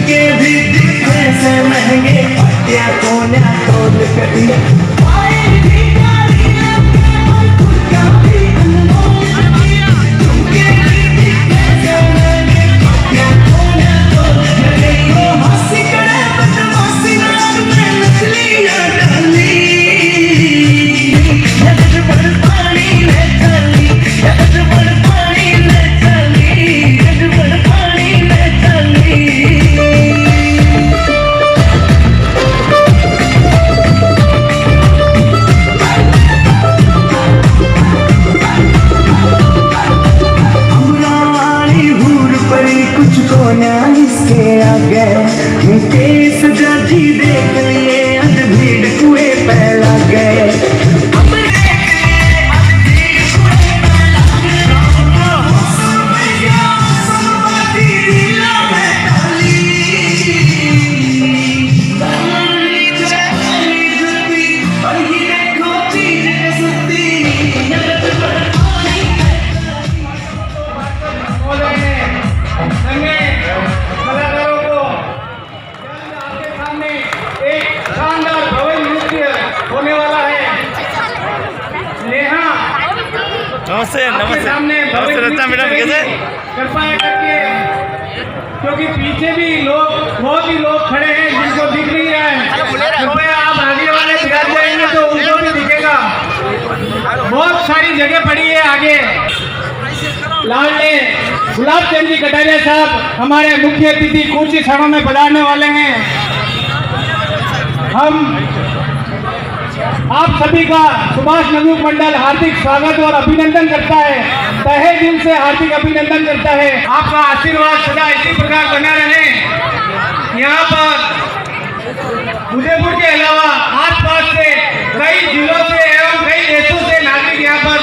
झुमके भी दिखे से महंगे, पट्टिया कोना तोल कटी, पायल भी काली और फुलका भी अनमोल, झुमके भी दिखे से महंगे, पट्टिया कोना तोल कटी, हंसी करे बदमाशी रात में नचलियां डाली, नजर पर पानी ले चली, नजर पर पानी ले चली, नजर पर पानी ले चली। अमरावाली हूर परी कुछ को ना इसके आगे, केस जजी देख लिए अध भीड़ कुएं पे लग गए, नमस्ते नमस्ते नमस्ते रत्ना मैडम कैसे कृपया करके, क्योंकि पीछे भी लोग बहुत ही लोग खड़े हैं जिनको दिख नहीं रहा है, कृपया आप आगे वाले बैठ जाएंगे तो उनको भी दिखेगा। बहुत सारी जगह पड़ी है आगे। लाडले गुलाब चंद जी कटारिया साहब हमारे मुख्य अतिथि कुर्सी सभा में पधारने वाले हैं। हम आप सभी का सुभाष नवयुग मंडल हार्दिक स्वागत और अभिनंदन करता है, तहे दिल से हार्दिक अभिनंदन करता है। आपका आशीर्वाद सदा इसी प्रकार बना रहे। यहाँ पर उदयपुर के अलावा आसपास से कई जिलों से एवं कई देशों से नागरिक यहाँ पर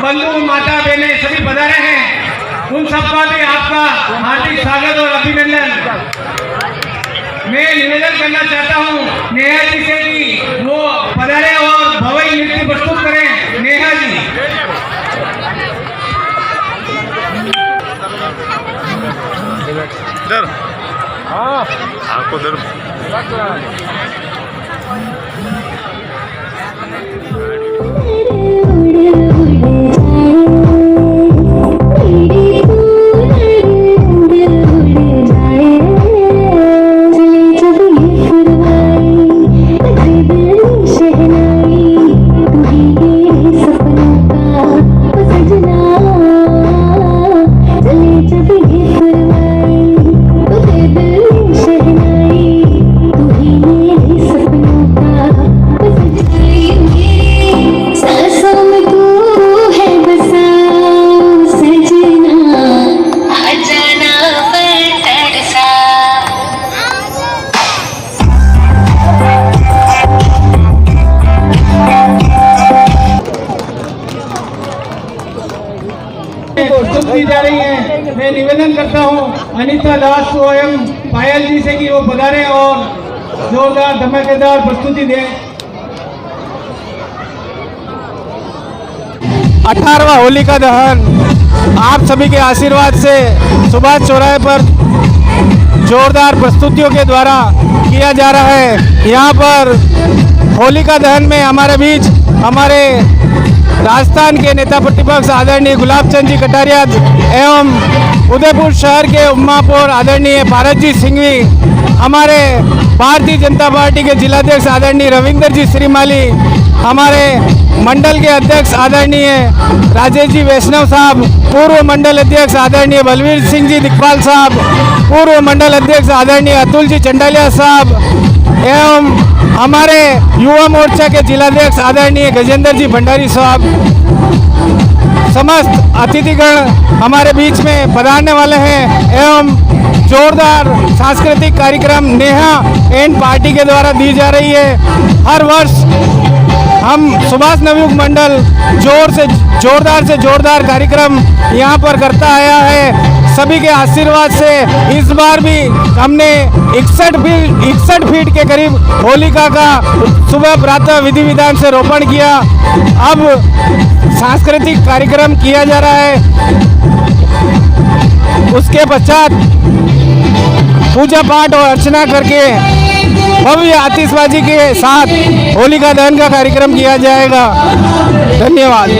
बंधु माता बहनें सभी पधारे हैं। उन सबका भी आपका हार्दिक स्वागत और अभिनंदन। मैं निवेदन करना चाहता हूँ नेहा जी से कि वो पधारे और भव्य नृत्य प्रस्तुत करें। नेहा जी। इधर आपको इधर की जा रही है। मैं निवेदन करता हूं अनीता दास एवं पायल जी से कि वो पधारें और जोरदार धमाकेदार प्रस्तुति दें। 18वां होलिका दहन आप सभी के आशीर्वाद से सुभाष चौराहे पर जोरदार प्रस्तुतियों के द्वारा किया जा रहा है। यहाँ पर होलिका दहन में हमारे बीच हमारे राजस्थान के नेता प्रतिपक्ष आदरणीय गुलाब चंद जी कटारिया एवं उदयपुर शहर के उम्मापुर आदरणीय भारत जी सिंघवी, हमारे भारतीय जनता पार्टी के जिलाध्यक्ष आदरणीय रविंदर जी श्रीमाली, हमारे मंडल के अध्यक्ष आदरणीय राजेश जी वैष्णव साहब, पूर्व मंडल अध्यक्ष आदरणीय बलवीर सिंह जी दिखपाल साहब, पूर्व मंडल अध्यक्ष आदरणीय अतुल जी चंडालिया साहब एवं हमारे युवा मोर्चा के जिलाध्यक्ष आदरणीय गजेंद्र जी भंडारी साहब, समस्त अतिथिगण हमारे बीच में पधारने वाले हैं एवं जोरदार सांस्कृतिक कार्यक्रम नेहा एंड पार्टी के द्वारा दी जा रही है। हर वर्ष हम सुभाष नवयुग मंडल जोरदार से जोरदार कार्यक्रम यहाँ पर करता आया है। सभी के आशीर्वाद से इस बार भी हमने 61 फीट के करीब होलिका का सुबह प्रातः विधि विधान से रोपण किया। अब सांस्कृतिक कार्यक्रम किया जा रहा है। उसके पश्चात पूजा पाठ और अर्चना करके भव्य आतिशबाजी के साथ होलिका दहन का कार्यक्रम किया जाएगा। धन्यवाद।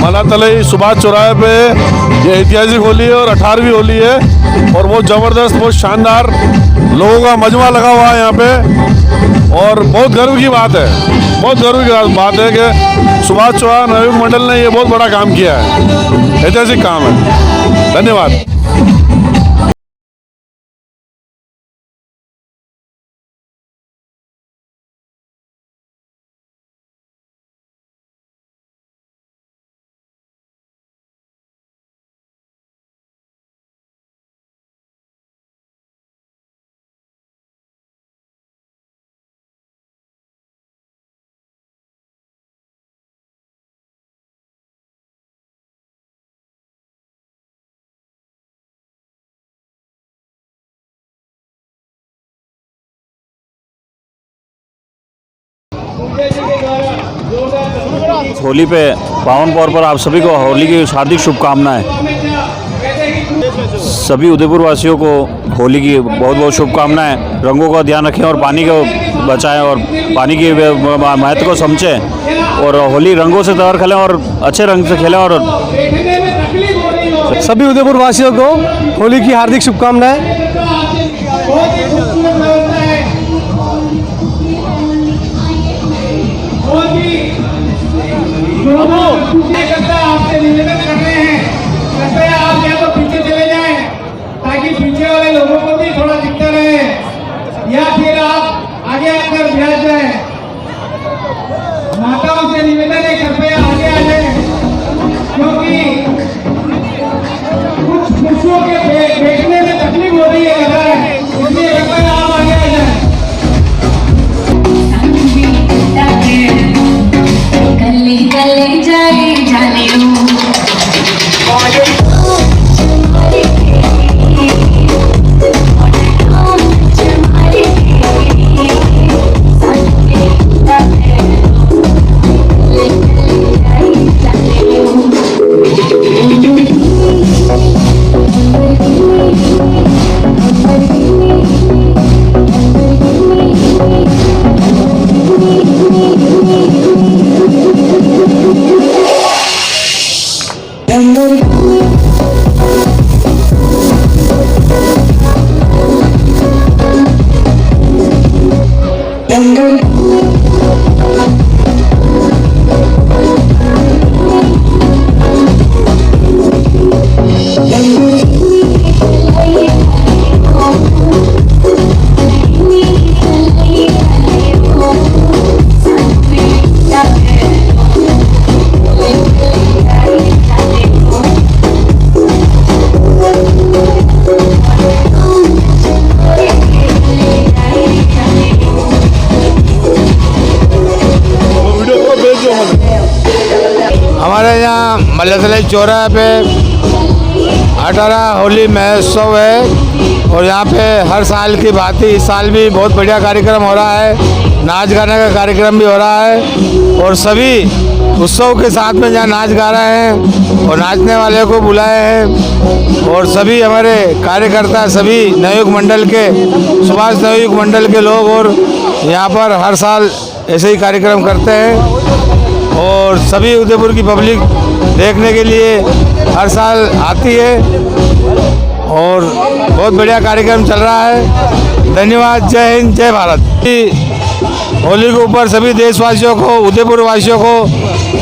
मलातलई सुभाष चौराहे पे ये ऐतिहासिक होली है और 18वीं होली है और बहुत ज़बरदस्त, बहुत शानदार लोगों का मजमा लगा हुआ है यहाँ पे। और बहुत गर्व की बात है, बहुत गर्व की बात है कि सुभाष चौहान नवयुग मंडल ने ये बहुत बड़ा काम किया है, ऐतिहासिक काम है। धन्यवाद। होली पे पावन पर्व पर आप सभी को होली की हार्दिक शुभकामनाएं। सभी उदयपुर वासियों को होली की बहुत बहुत शुभकामनाएं। रंगों का ध्यान रखें और पानी को बचाएं और पानी की महत्व को समझें और होली रंगों से त्योहार खेलें और अच्छे रंग से खेलें। और सभी उदयपुर वासियों को होली की हार्दिक शुभकामनाएं। आपसे निवेदन कर रहे हैं, कृपया आप या तो पीछे चले जाएं ताकि पीछे वाले लोगों को भी थोड़ा दिखता रहे, या फिर आप आगे आकर बैठ जाएं। माताओं से निवेदन है, कृपया आगे आ जाएं, क्योंकि कुछ पुरुषों के बैठने में तकलीफ हो रही है, लग रहा है, इसलिए कृपया आप आगे आ जाएं। कले कले जाए जाने मल्लतलाई चौराहे पे 18 होली महोत्सव है और यहाँ पे हर साल की भांति इस साल भी बहुत बढ़िया कार्यक्रम हो रहा है। नाच गाने का कार्यक्रम भी हो रहा है और सभी उत्सव के साथ में जहाँ नाच गा रहे हैं और नाचने वाले को बुलाए हैं और सभी हमारे कार्यकर्ता सभी नवयुग मंडल के सुभाष नवयुग मंडल के लोग और यहाँ पर हर साल ऐसे ही कार्यक्रम करते हैं और सभी उदयपुर की पब्लिक देखने के लिए हर साल आती है और बहुत बढ़िया कार्यक्रम चल रहा है। धन्यवाद। जय हिंद, जय भारत। होली के ऊपर सभी देशवासियों को, उदयपुर वासियों को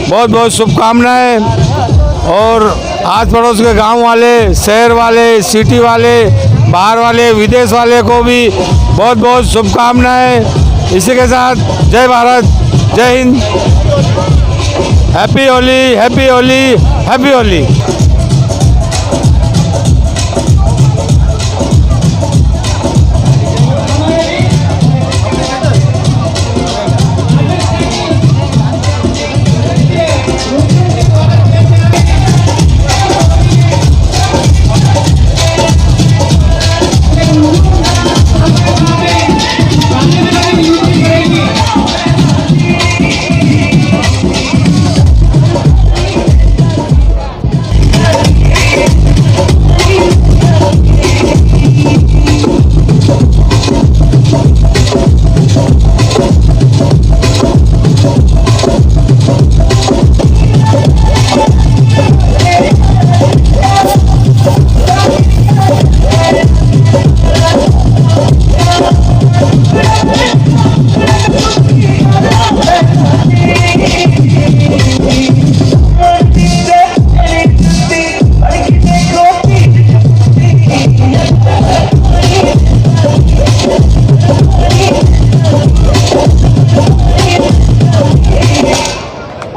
बहुत बहुत शुभकामनाएं और आस पड़ोस के गांव वाले, शहर वाले, सिटी वाले, बाहर वाले, विदेश वाले को भी बहुत बहुत शुभकामनाएं। इसी के साथ जय भारत, जय Hind, happy Holi, happy Holi, happy Holi.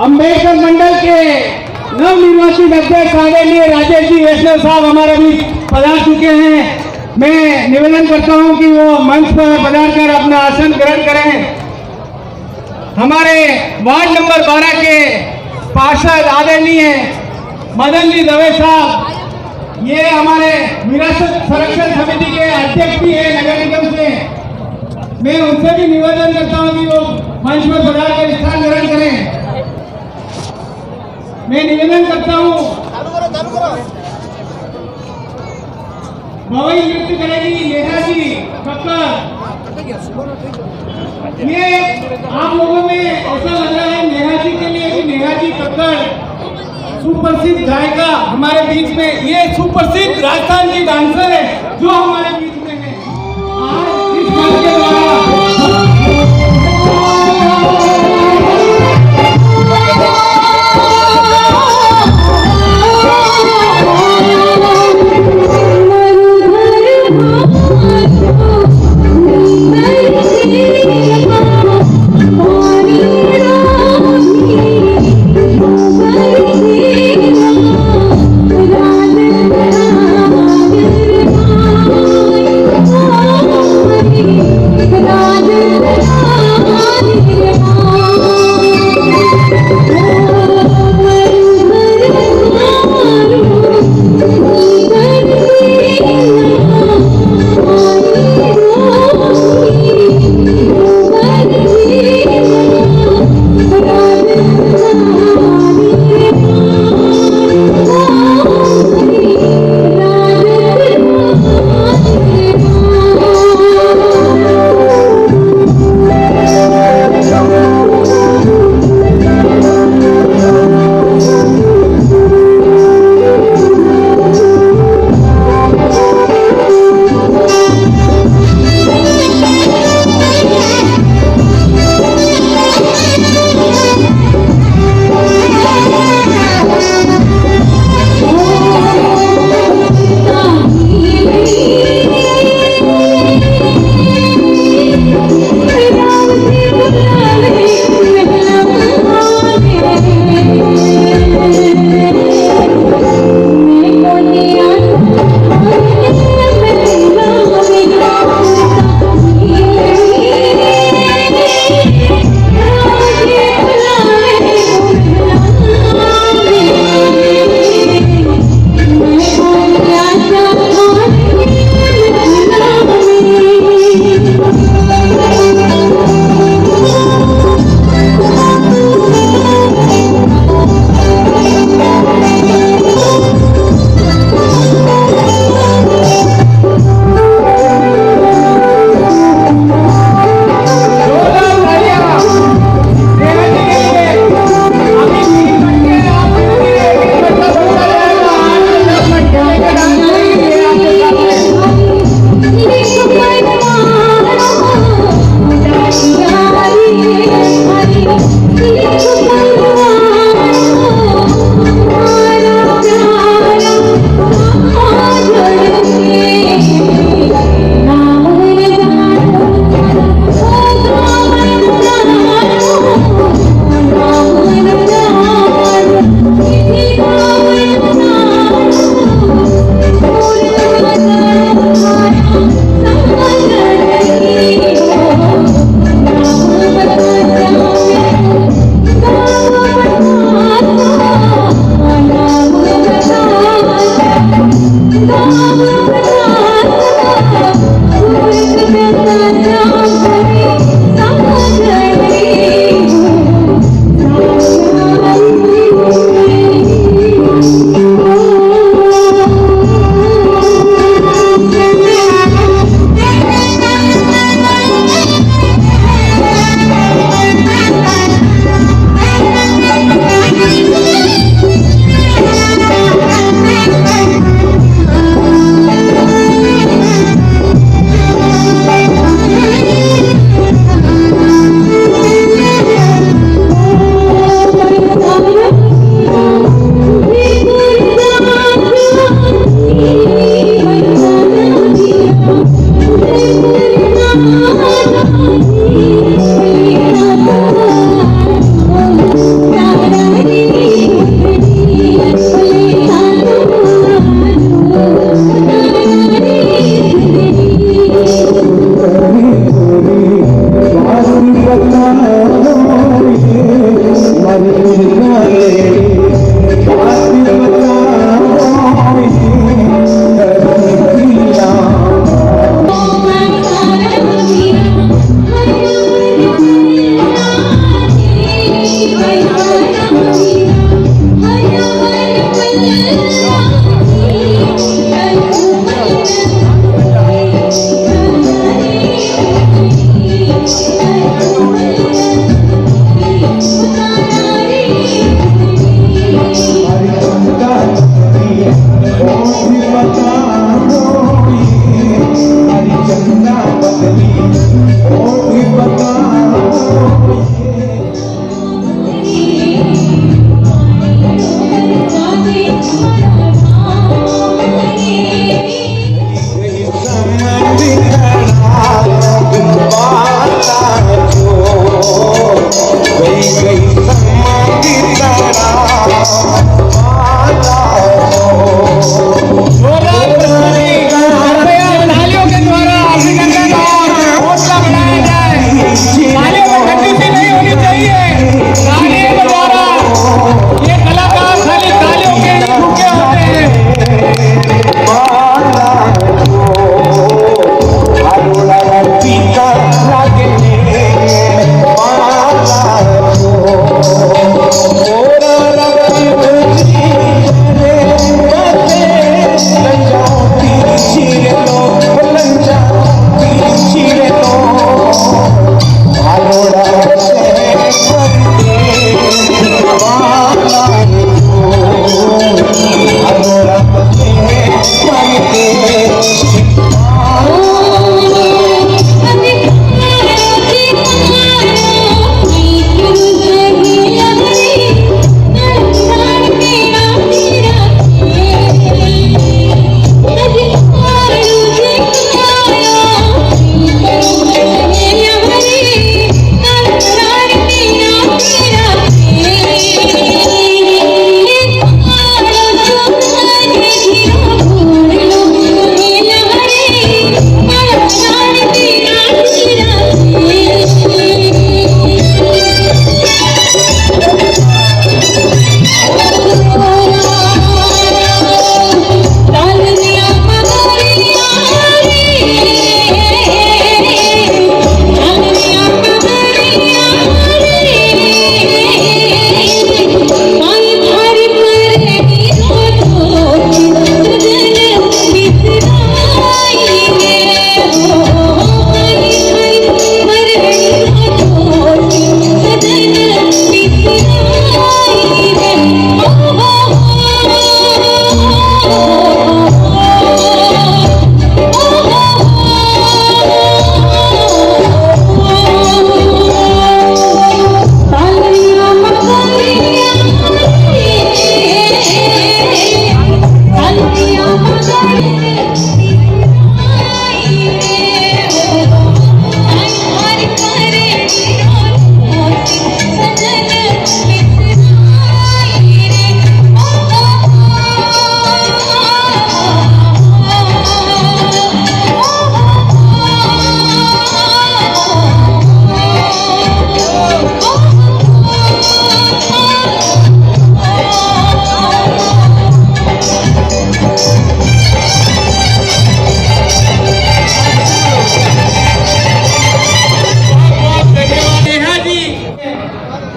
Ambedkar Mandal के नवनिर्वाचित अध्यक्ष आदरणीय राजेश जी वैष्णव साहब हमारे बीच पधार चुके हैं। मैं निवेदन करता हूं कि वो मंच पर पधार कर अपना आसन ग्रहण करें। हमारे वार्ड नंबर 12 के पार्षद आदरणीय मदन जी दवे साहब, ये हमारे विरासत संरक्षण समिति के अध्यक्ष भी है नगर निगम से। मैं उनसे भी निवेदन करता हूं कि वो मंच पर पधार कर स्थान ग्रहण करें। मैं निवेदन करता हूँ भवई नृत्य करेगी नेहा जी कक्कर। ये आप लोगों में ऐसा लग रहा है नेहा जी के लिए कि नेहा जी कक्कर सुप्रसिद्ध गायिका हमारे बीच में, ये सुप्रसिद्ध राजस्थान की डांसर है जो हमारे बीच में है। आज इस मंच के द्वारा राम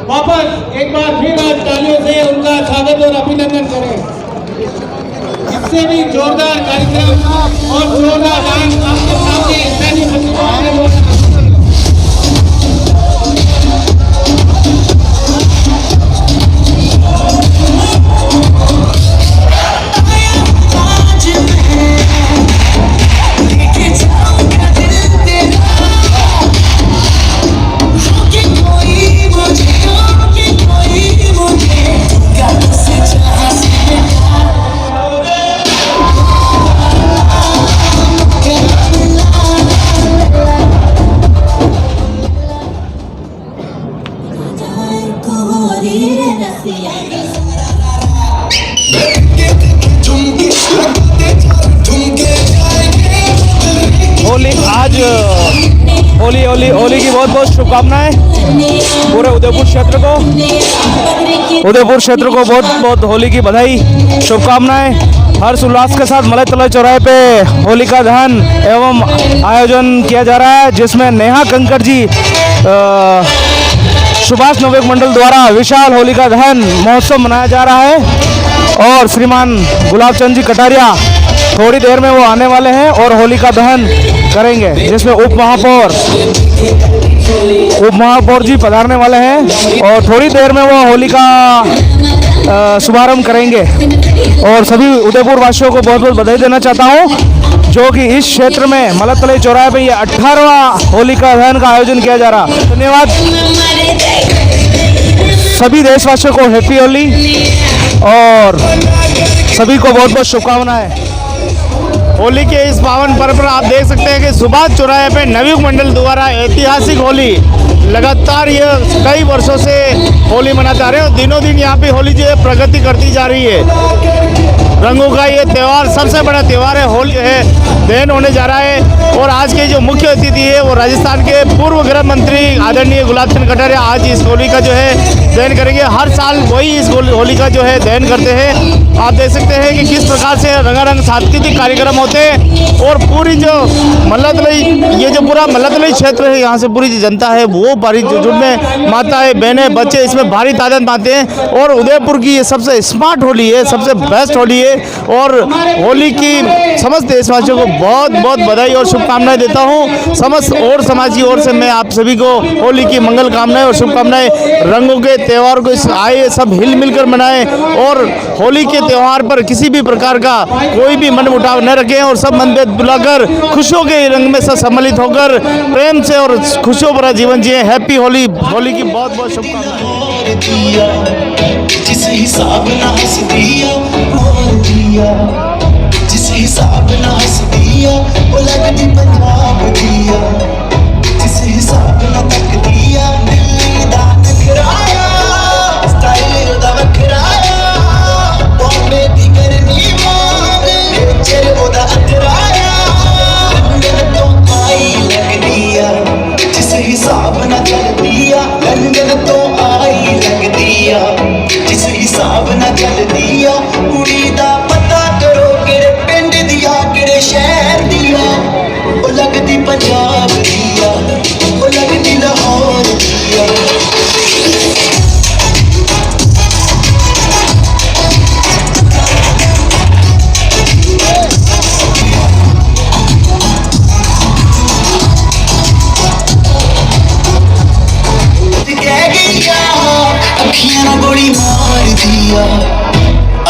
वापस एक बार फिर आज तालियों से उनका स्वागत और अभिनंदन करें। इससे भी जोरदार कार्यक्रम और जोरदार डांस आपके सामने स्थानीय प्रतिभाओं ने बोला। होली आज होली की बहुत बहुत शुभकामनाएं पूरे उदयपुर क्षेत्र को बहुत बहुत होली की बधाई शुभकामनाएं। हर्ष उल्लास के साथ मलय तलय चौराहे पे होलिका दहन एवं आयोजन किया जा रहा है, जिसमें नेहा कंकर जी सुभाष नवयुग मंडल द्वारा विशाल होलिका दहन महोत्सव मनाया जा रहा है और श्रीमान गुलाब चंद जी कटारिया थोड़ी देर में वो आने वाले हैं और होलिका दहन करेंगे, जिसमें उप महापौर जी पधारने वाले हैं और थोड़ी देर में वो होली का शुभारंभ करेंगे। और सभी उदयपुर वासियों को बहुत बहुत बधाई देना चाहता हूँ, जो कि इस क्षेत्र में मलय तलय चौराहे पे ये 18वां होलिका दहन का आयोजन किया जा रहा। धन्यवाद सभी देशवासियों को, हैप्पी होली और सभी को बहुत बहुत शुभकामनाएं। होली के इस पावन पर्व पर आप देख सकते हैं कि सुभाष चौराहे पे नवयुग मंडल द्वारा ऐतिहासिक होली लगातार ये कई वर्षों से होली मनाते आ रहे हैं और दिनों दिन यहाँ पे होली जो है प्रगति करती जा रही है। रंगों का ये त्यौहार सबसे बड़ा त्यौहार है, होली है, दहन होने जा रहा है। और आज के जो मुख्य अतिथि है वो राजस्थान के पूर्व गृह मंत्री आदरणीय गुलाब चंद कटारिया आज इस होली का जो है दहन करेंगे। हर साल वही इस होली का जो है दहन करते हैं। आप देख सकते हैं कि किस प्रकार से रंगारंग सांस्कृतिक कार्यक्रम होते हैं और पूरी जो मलय तलय ये जो पूरा मलय तलय क्षेत्र है, यहाँ से पूरी जो जनता है वो भारी जुड़ने माताएं बहनें बच्चे इसमें भारी तादाद में आते हैं। और उदयपुर की ये सबसे स्मार्ट होली है, सबसे बेस्ट होली है और होली की समस्त देशवासियों को बहुत बहुत बधाई और शुभकामनाएं देता हूं। समस्त और समाज की ओर से मैं आप सभी को होली की मंगल कामनाएं और शुभकामनाएं। रंगों के त्यौहार को आए सब हिल मिलकर मनाएं और होली के त्यौहार पर किसी भी प्रकार का कोई भी मनमुटाव न रखें और सब मनभेद भुलाकर खुशियों के रंग में सम्मिलित होकर प्रेम से और खुशियों भरा जीवन जिए। हैप्पी होली। होली की बहुत बहुत शुभकामनाएं। जिस हिसाब ना हंस दिया जिस हिसाब ना हंस दिया वो लगती पंजाब दिया जिस हिसाब ना तक दिया दिल्ली दा नखराया स्टाइल दा वखराया बॉम्बे दी गर्मी मांग नेचर ओदा अथराया लंदन तो आई लग दिया जिस हिसाब ना चल दिया लंदन तो आई लग दिया जिस हिसाब ना चल दिया कुड़ी दा पता करो किरे पिंड दिया किरे शहर दिया वो लगदी पंजाब दिया वो लगदी लाहौर दिया। अखियां ना गोली मार दिया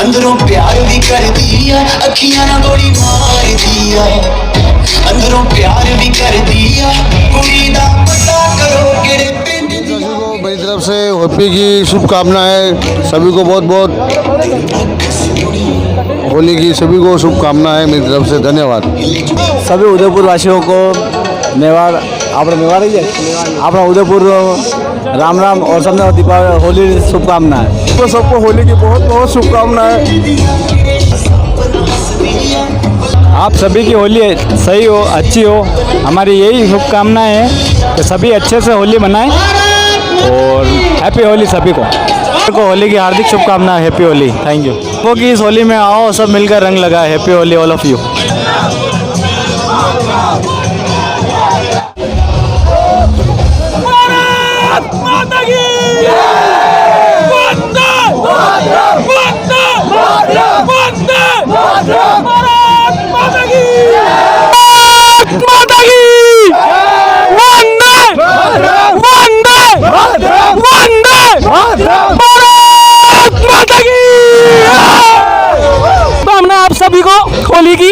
अंदरों प्यार भी कर दिया अखियां ना गोली मार दिया अंदरों प्यार भी कर दिया कुड़ी दा पता करो किरे पिंड दिया। मेरी तरफ से हैप्पी की शुभकामनाएं। सभी को बहुत बहुत होली की सभी को शुभकामनाएं मेरी तरफ से। धन्यवाद सभी उदयपुर वासियों को मेवाड़ मेवाड़ ही है अपना उदयपुर राम राम और सबने दीपावली होली शुभकामनाएं। तो सबको होली की बहुत बहुत शुभकामनाएं। आप सभी की होली सही हो, अच्छी हो, हमारी यही शुभकामनाएं है कि सभी अच्छे से होली मनाएं और हैप्पी होली सभी को होली की हार्दिक शुभकामनाएं। हैप्पी होली। Thank you. वो कि इस होली में आओ सब मिलकर रंग लगाए। Happy Holi all of you. माता की वंदे वंदे वंदे भारत माता की माता की वंदे वंदे वंदे भारत माता की। हमने आप सभी को होली की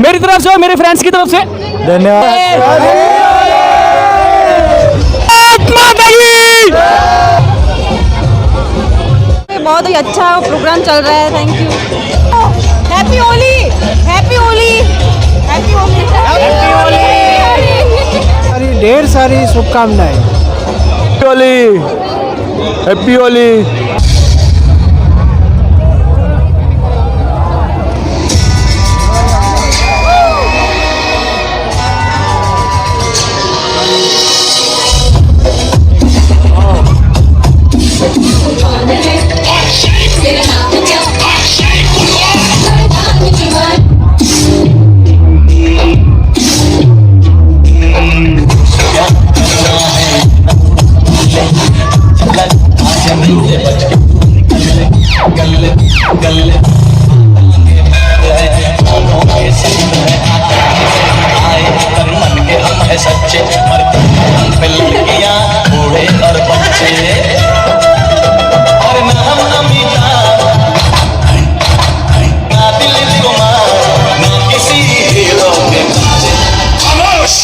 मेरी तरफ से और मेरे फ्रेंड्स की तरफ से धन्यवाद। माता की बहुत ही अच्छा प्रोग्राम चल रहा है। Thank you. Happy Holi happy Holi happy Holi happy Holi. ढेर सारी शुभकामनाएं। होली हैप्पी होली। सच्चे मरते हम पे लड़कियां बूढ़े और बच्चे और नाम नमिता ना दिल कुमार ना किसी हीरो के खामोश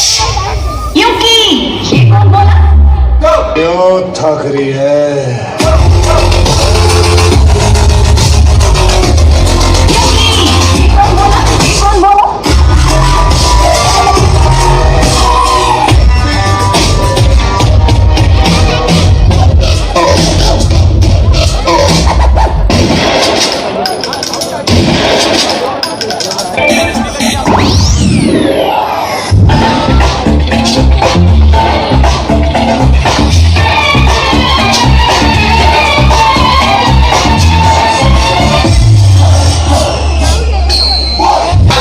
क्योंकि ये कौन बोला क्यों थक रही है?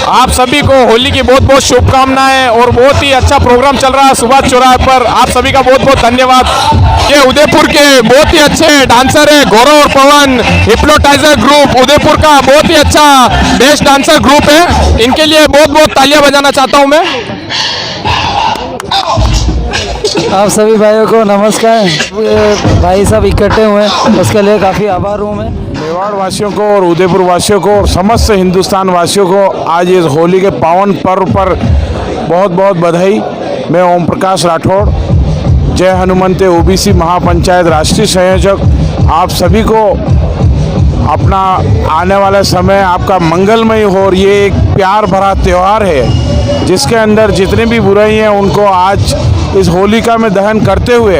आप सभी को होली की बहुत बहुत शुभकामनाएं और बहुत ही अच्छा प्रोग्राम चल रहा है सुभाष चौराहे पर। आप सभी का बहुत बहुत धन्यवाद। ये उदयपुर के बहुत ही अच्छे डांसर है गौरव और पवन। हिप्नोटाइजर ग्रुप उदयपुर का बहुत ही अच्छा बेस्ट डांसर ग्रुप है। इनके लिए बहुत बहुत तालियां बजाना चाहता हूं मैं। आप सभी भाइयों को नमस्कार। भाई सब इकट्ठे हुए हैं उसके लिए काफ़ी आभार हूँ मैं। मेवाड़ वासियों को और उदयपुर वासियों को और समस्त हिंदुस्तान वासियों को आज इस होली के पावन पर्व पर बहुत बहुत बधाई। मैं ओम प्रकाश राठौड़, जय हनुमंते ओबीसी महापंचायत राष्ट्रीय संयोजक, आप सभी को अपना आने वाला समय आपका मंगलमय हो। और ये एक प्यार भरा त्यौहार है जिसके अंदर जितने भी बुराई हैं उनको आज इस होलिका में दहन करते हुए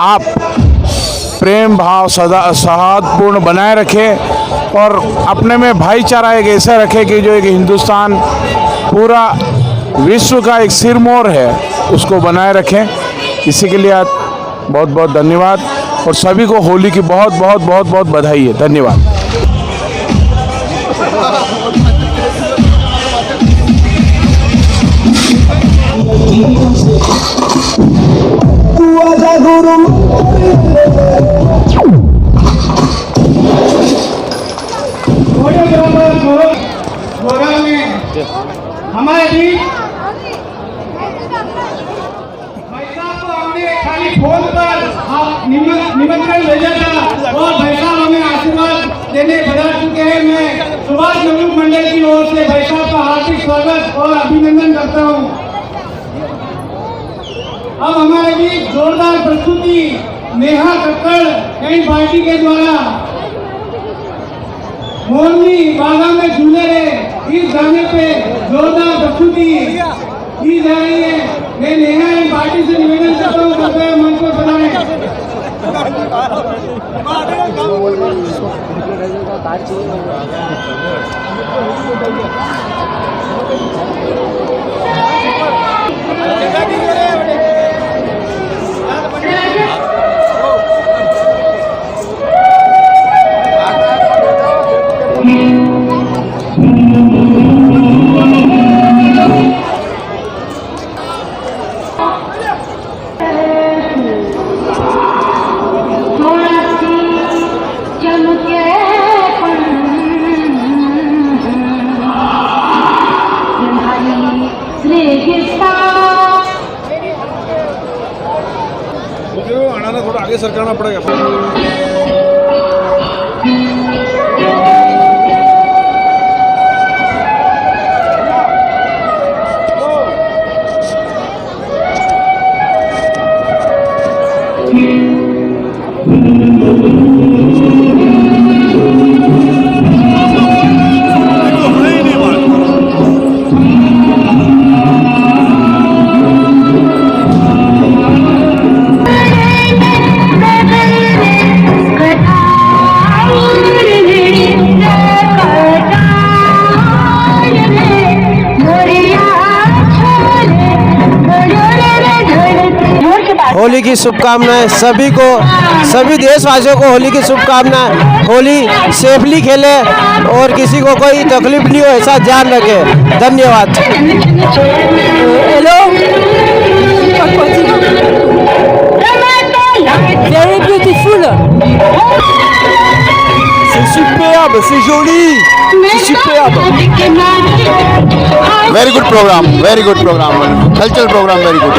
आप प्रेम भाव सदा सौहार्दपूर्ण बनाए रखें और अपने में भाईचारा एक ऐसा रखें कि जो एक हिंदुस्तान पूरा विश्व का एक सिरमौर है उसको बनाए रखें। इसी के लिए आप बहुत बहुत धन्यवाद और सभी को होली की बहुत बहुत बहुत बहुत बधाई है। धन्यवाद। हमारे बीच भाई साहब को हमने खाली फोन पर निमंत्रण भेजा था और भाई साहब हमें आशीर्वाद देने पधार चुके हैं। मैं सुभाष नवयुग मंडल की ओर से भाई साहब का हार्दिक स्वागत और अभिनंदन करता हूं। अब हमारे बीच जोरदार प्रस्तुति नेहा कक्कड़ कई पार्टी के द्वारा मोरनी बागा में झूले रहे इस गाने पे जोरदार प्रस्तुति की जा रही है। मैं नेहा एंड पार्टी से निवेदन करता हूँ कृपया मंच पर पधारें। आंसर करना पड़ेगा। होली की शुभकामनाएं सभी को, सभी देशवासियों को होली की शुभकामनाएं। होली सेफली खेले और किसी को कोई तकलीफ नहीं हो, ऐसा ध्यान रखें। धन्यवाद। Hello, very beautiful. C'est superbe, c'est joli, c'est superbe. Very good programme, cultural programme, very good.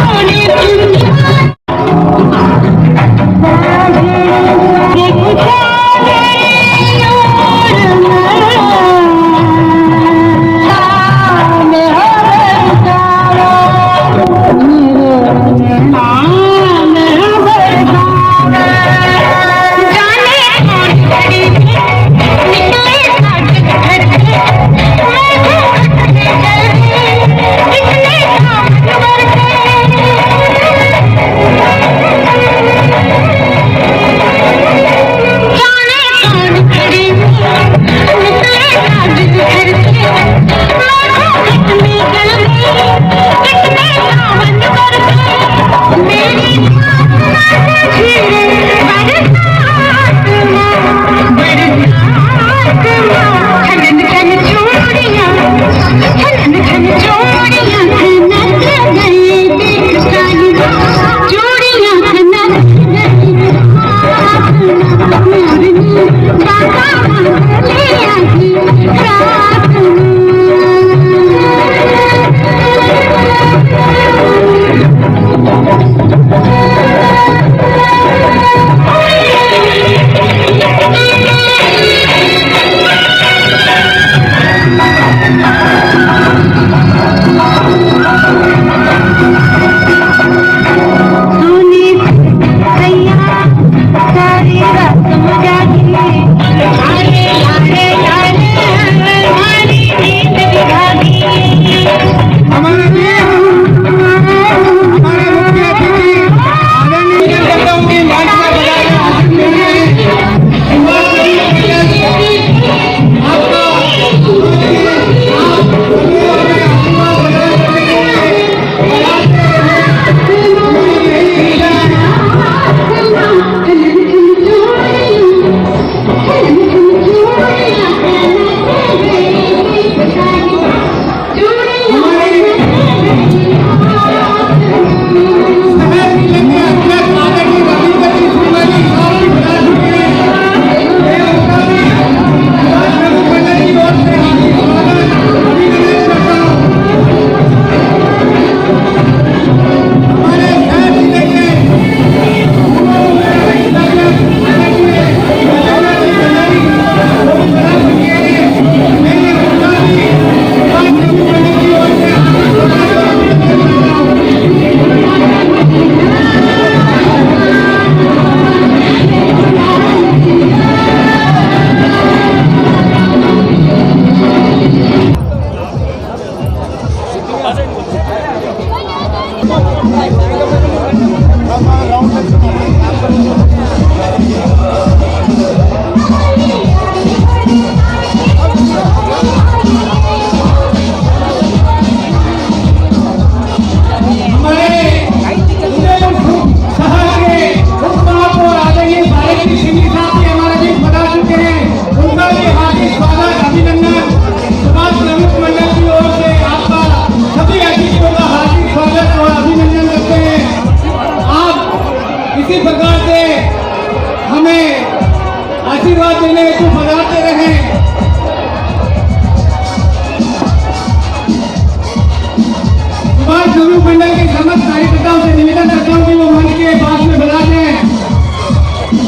मंडल के समस्त कार्यकर्ताओं से निवेदन करता हूँ कि वो मंच के पास में बना दें।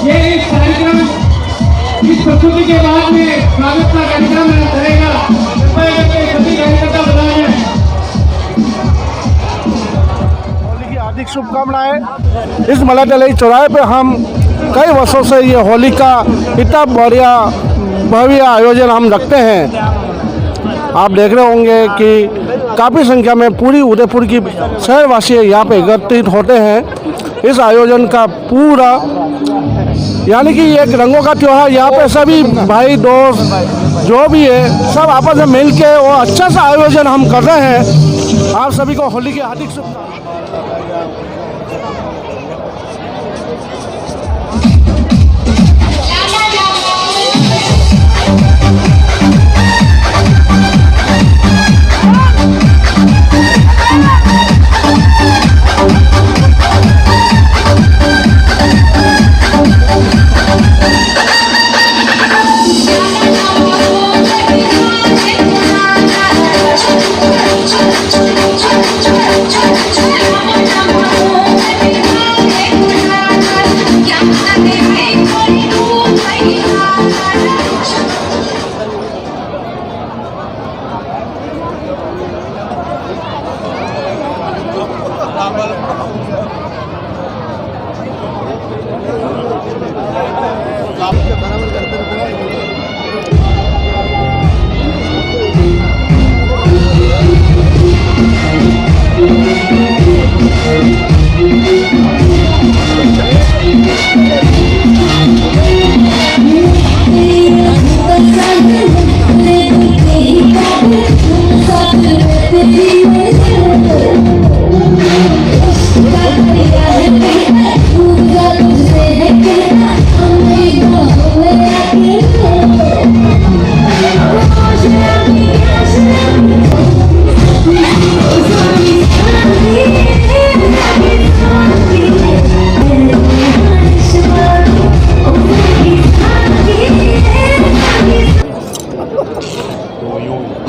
ये इस कार्यक्रम इस प्रस्तुति के बाद में स्वागत का कार्यक्रम रहेगा। कृपया करके सभी कार्यकर्ता बताएं। होली की हार्दिक शुभकामनाएं। इस मलाटलई चौराहे पे हम कई वर्षों से ये होली का इतना बढ़िया भव्य आयोजन हम रखते हैं। आप देख रहे होंगे कि काफ़ी संख्या में पूरी उदयपुर की शहरवासी यहाँ पे एकत्रित होते हैं। इस आयोजन का पूरा यानी कि एक रंगों का त्यौहार, यहाँ पे सभी भाई दोस्त जो भी है सब आपस में मिल के वो अच्छा सा आयोजन हम कर रहे हैं। आप सभी को होली की हार्दिक शुभकामनाएं।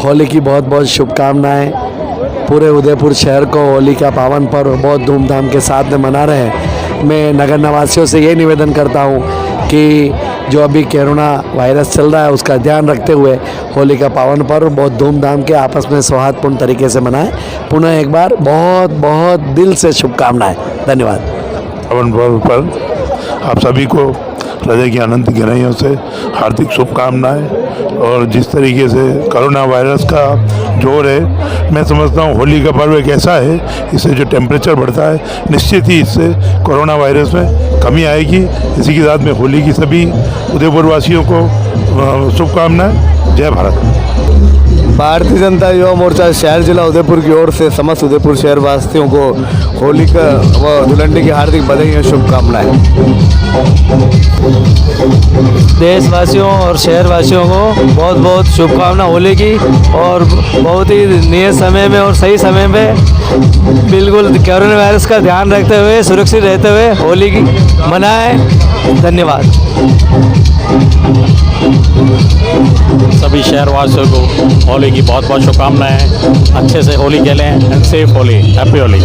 होली की बहुत बहुत शुभकामनाएं। पूरे उदयपुर शहर को होली का पावन पर्व बहुत धूमधाम के साथ में मना रहे हैं। मैं नगर निवासियों से ये निवेदन करता हूँ कि जो अभी कोरोना वायरस चल रहा है उसका ध्यान रखते हुए होली का पावन पर्व बहुत धूमधाम के आपस में सौहार्दपूर्ण तरीके से मनाएं। पुनः एक बार बहुत बहुत दिल से शुभकामनाएं। धन्यवाद। पावन पर्व पर आप सभी को हृदय की अनंत गहराइयों से हार्दिक शुभकामनाएं। और जिस तरीके से कोरोना वायरस का जोर है, मैं समझता हूँ होली का पर्व एक ऐसा है, इससे जो टेम्परेचर बढ़ता है निश्चित ही इससे कोरोना वायरस में कमी आएगी। इसी के साथ में होली की सभी उदयपुर वासियों को शुभकामनाएं। जय भारत। भारतीय जनता युवा मोर्चा शहर जिला उदयपुर की ओर से समस्त उदयपुर शहर वासियों को होली का व धुलंडी की हार्दिक बधाई और शुभकामनाएं। देशवासियों और शहरवासियों को बहुत बहुत शुभकामना होली की, और बहुत ही नियत समय में और सही समय में बिल्कुल कोरोना वायरस का ध्यान रखते हुए सुरक्षित रहते हुए होली की मनाएं। धन्यवाद। सभी शहरवासियों को होली की बहुत बहुत शुभकामनाएं। अच्छे से होली खेलें and safe Holi. Happy Holi.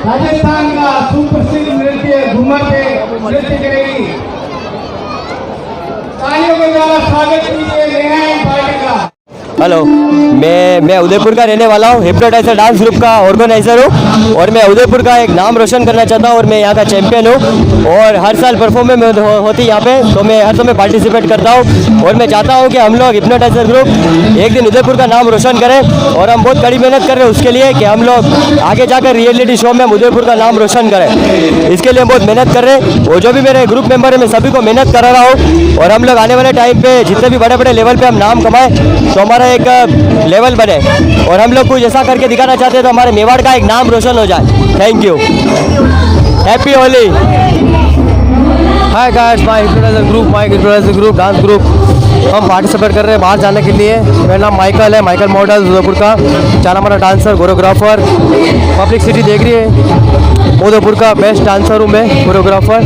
Rajasthan का सुप्रसिद्ध नृत्य घूमर पे नृत्य करेगी। तालियों के द्वारा स्वागत कीजिए नेहा पार्टी का। हेलो, मैं उदयपुर का रहने वाला हूँ, हिप्नोटाइजर डांस ग्रुप का ऑर्गेनाइजर हूँ और मैं उदयपुर का एक नाम रोशन करना चाहता हूँ और मैं यहाँ का चैंपियन हूँ और हर साल परफॉर्मेंस होती है यहाँ पे, तो मैं हर समय पार्टिसिपेट करता हूँ और मैं चाहता हूँ कि हम लोग हिप्नोटाइजर ग्रुप एक दिन उदयपुर का नाम रोशन करें और हम बहुत कड़ी मेहनत कर रहे हैं उसके लिए कि हम लोग आगे जाकर रियलिटी शो में हम उदयपुर का नाम रोशन करें। इसके लिए हम बहुत मेहनत कर रहे हैं और जो भी मेरे ग्रुप मेंबर है मैं सभी को मेहनत करा रहा हूँ और हम लोग आने वाले टाइम पे जितने भी बड़े बड़े लेवल पे हम नाम कमाएं तो हमारा एक लेवल बने और हम लोग कुछ ऐसा करके दिखाना चाहते हैं तो हमारे मेवाड़ का एक नाम रोशन हो जाए। Thank you, happy Holi. Hi guys, my hypnotiser group dance group हम पार्टिसिपेट कर रहे हैं बाहर जाने के लिए। मेरा नाम माइकल है, माइकल मॉडल उदयपुर का, जाना माना डांसर, कोरियोग्राफर। पब्लिक सिटी देख रही है, उदयपुर का बेस्ट डांसर हूँ मैं, कोरियोग्राफर।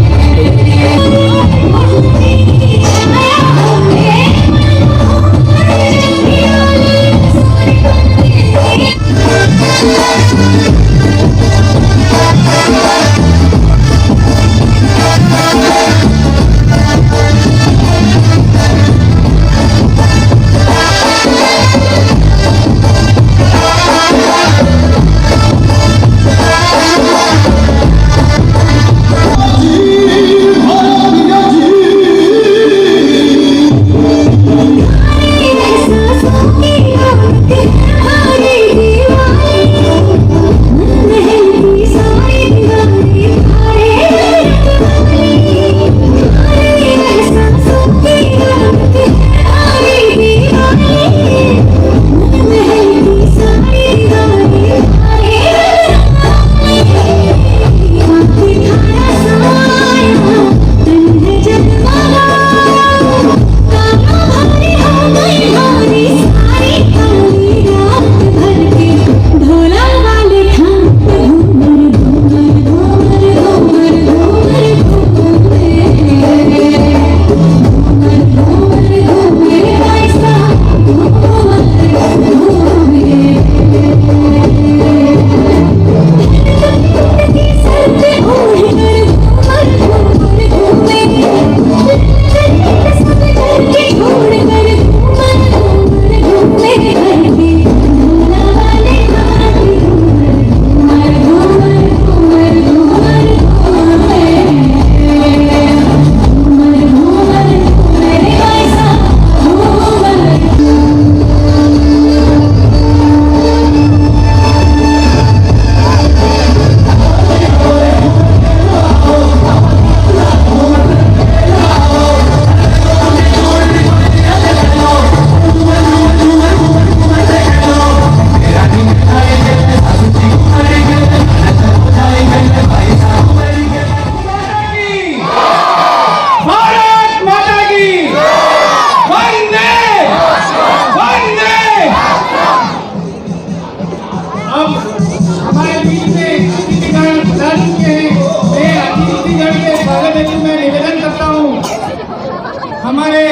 हमारे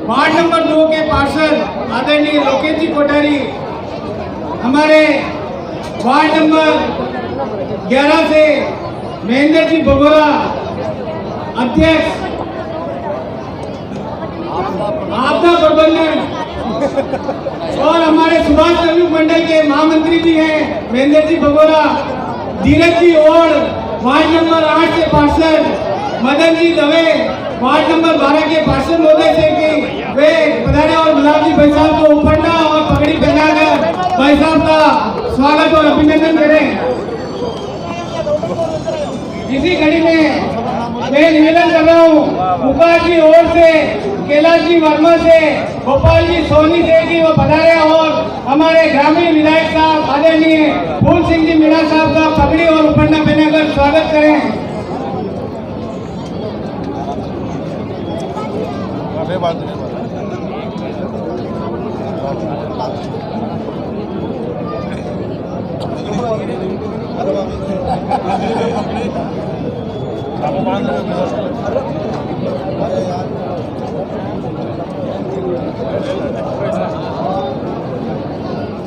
वार्ड नंबर 2 के पार्षद आदरणीय लोकेश जी कोठारी, हमारे वार्ड नंबर 11 से महेंद्र जी बगोरा अध्यक्ष, आपदा प्रबंधन और हमारे सुभाष श्रमिक मंडल के महामंत्री भी हैं महेंद्र जी बगोरा, धीरज जी और वार्ड नंबर 8 से पार्षद मदन जी दवे, वार्ड नंबर 12 के पार्षद महोदय से कि वे पधारे और गुलाब जी भाई साहब को उपन्ना और पगड़ी पहनाकर भाई साहब का स्वागत और अभिनंदन करें। इसी घड़ी में मैं निवेदन कर रहा हूँ उपाय की ओर से कैलाश जी वर्मा से, गोपाल जी सोनी से कि वो पधारे और हमारे ग्रामीण विधायक साहब आदरणीय फूल सिंह जी मीणा साहब का पगड़ी और उपन्ना पहनाकर स्वागत करें।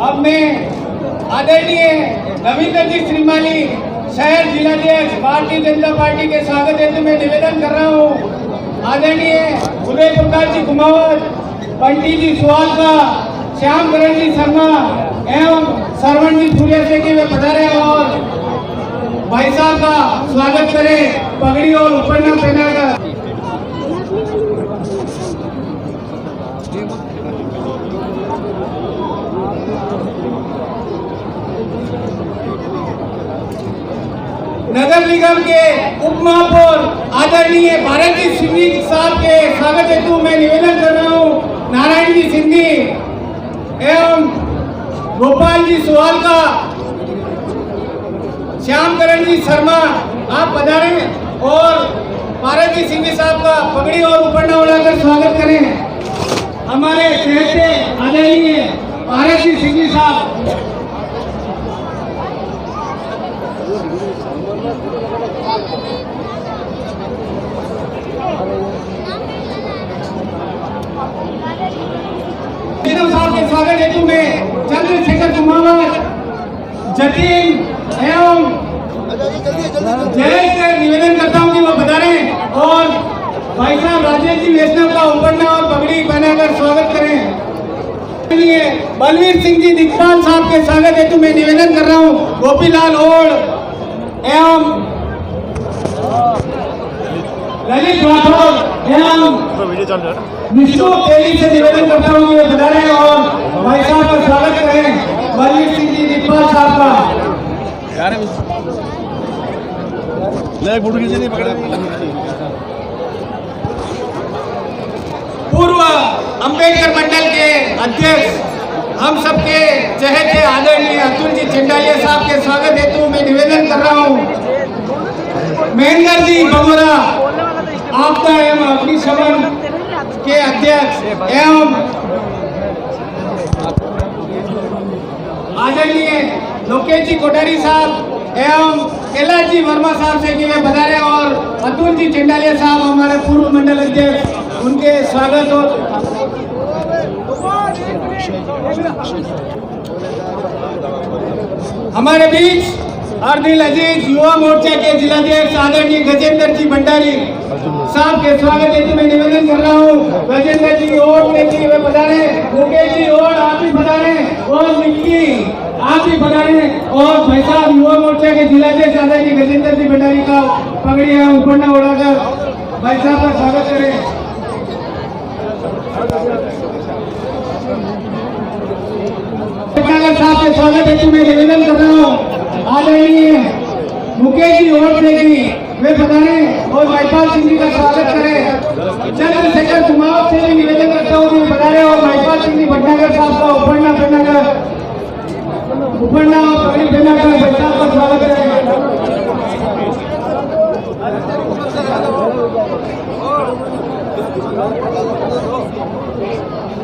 अब मैं आदरणीय रविंद्र जी श्रीमाली शहर जिलाध्यक्ष भारतीय जनता पार्टी के स्वागत हेतु मैं निवेदन कर रहा हूँ। आदरणीय उदय प्रकाश जी कुमावत, पंडित जी सुहालका, श्याम करण जी शर्मा एवं श्रवण जी फूलिया से कि वे पधारे और भाई साहब का स्वागत करें पगड़ी और उपरना पहनाकर। नगर निगम के उप महापौर आदरणीय भारत जी सिंधी साहब के स्वागत हेतु मैं निवेदन कर रहा हूँ। नारायण जी सिंधी एवं गोपाल जी सुहालका, श्याम करण जी शर्मा आप पधारें और भारत जी सिंधी साहब का पगड़ी और उपरना उड़ाकर स्वागत करें। हमारे शहर से आदरणीय भारत जी सिंधी साहब साहब के स्वागत हेतु में चंद्रशेखर कुमावत, जतीन एवं जयेश से निवेदन करता हूं कि वो पधारें और भाई साहब राजेश जी वैष्णव का उपरना और पगड़ी पहनाकर स्वागत करें। बलवीर सिंह जी दिखपाल साहब के स्वागत हेतु मैं निवेदन कर रहा हूं। गोपीलाल ओढ़ एवं ललित राठौर एवं विष्णु तेली से निवेदन करता हूँ कि वे पधारें और भाई साहब का स्वागत करें। बलवीर सिंह जी दिखपाल साहब का पूर्व अंबेडकर मंडल के अध्यक्ष हम सबके चहेते आदरणीय अतुल जी चंडालिया साहब के स्वागत हेतु मैं निवेदन कर रहा हूँ। महेंद्र जी बगोरा आपदा एवं अग्निशमन के अध्यक्ष एवं आदरणीय लोकेश जी कोठारी साहब एवं कैलाश जी वर्मा साहब से कि वे पधारे और अतुल जी चंडालिया साहब हमारे पूर्व मंडल अध्यक्ष उनके स्वागत और हमारे बीच अर्दिल अजीज युवा मोर्चा के जिलाध्यक्ष आदरणीय गजेंद्र जी भंडारी साहब के स्वागत हेतु मैं निवेदन कर रहा हूँ। गजेंद्र जी और वे पधारे, मुकेश जी और आप भी पधारे और मिक्की आप भी पधारे और भाई साहब युवा मोर्चा के जिलाध्यक्ष आदरणीय गजेंद्र जी भंडारी का पगड़ी है उपरना उड़ाकर भाई साहब का स्वागत करें। साहब के स्वागत हेतु मैं निवेदन कर रहा हूँ। आदरणीय मुकेश जी और वे पधारे और महिपाल सिंह जी का स्वागत करें। चंद्रशेखर कुमार से भी निवेदन करता हूँ कि पधारे और महिपाल सिंह जी भटनागर साहब का उपरना और पगड़ी पहनाकर भाई साहब का स्वागत करें।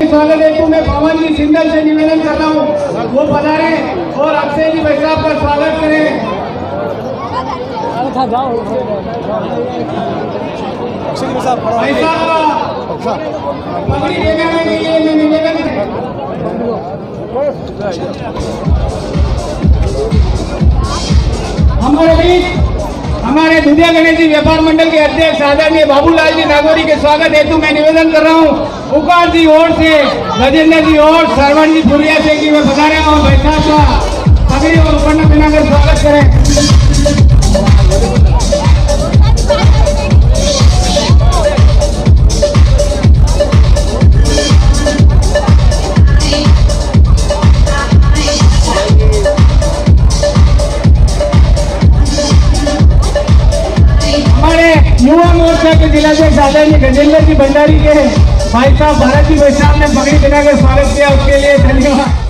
स्वागत हेतु मैं पवन जी सिंधल से निवेदन कर रहा हूँ वो पधारे और अक्षय जी भाई साहब का स्वागत करें। भाई साहब का पगड़ी पहनाने के लिए मैं निवेदन हमारे बीच हमारे दुधिया गणेश जी व्यापार मंडल के अध्यक्ष आदरणीय बाबूलाल जी नागौरी के स्वागत हेतु मैं निवेदन कर रहा हूँ। पुकार जी ओर से, गजेंद्र जी और श्रवण जी फुरिया से कि मैं पधारे और भाई साहब का पगड़ी और उपरना पहनाकर स्वागत करें। युवा मोर्चा के जिलाध्यक्ष आदरणीय गजेंद्र जी भंडारी के भाई साहब भारत जी वैष्णव ने पगड़ी पहनाकर स्वागत किया, उसके लिए धन्यवाद।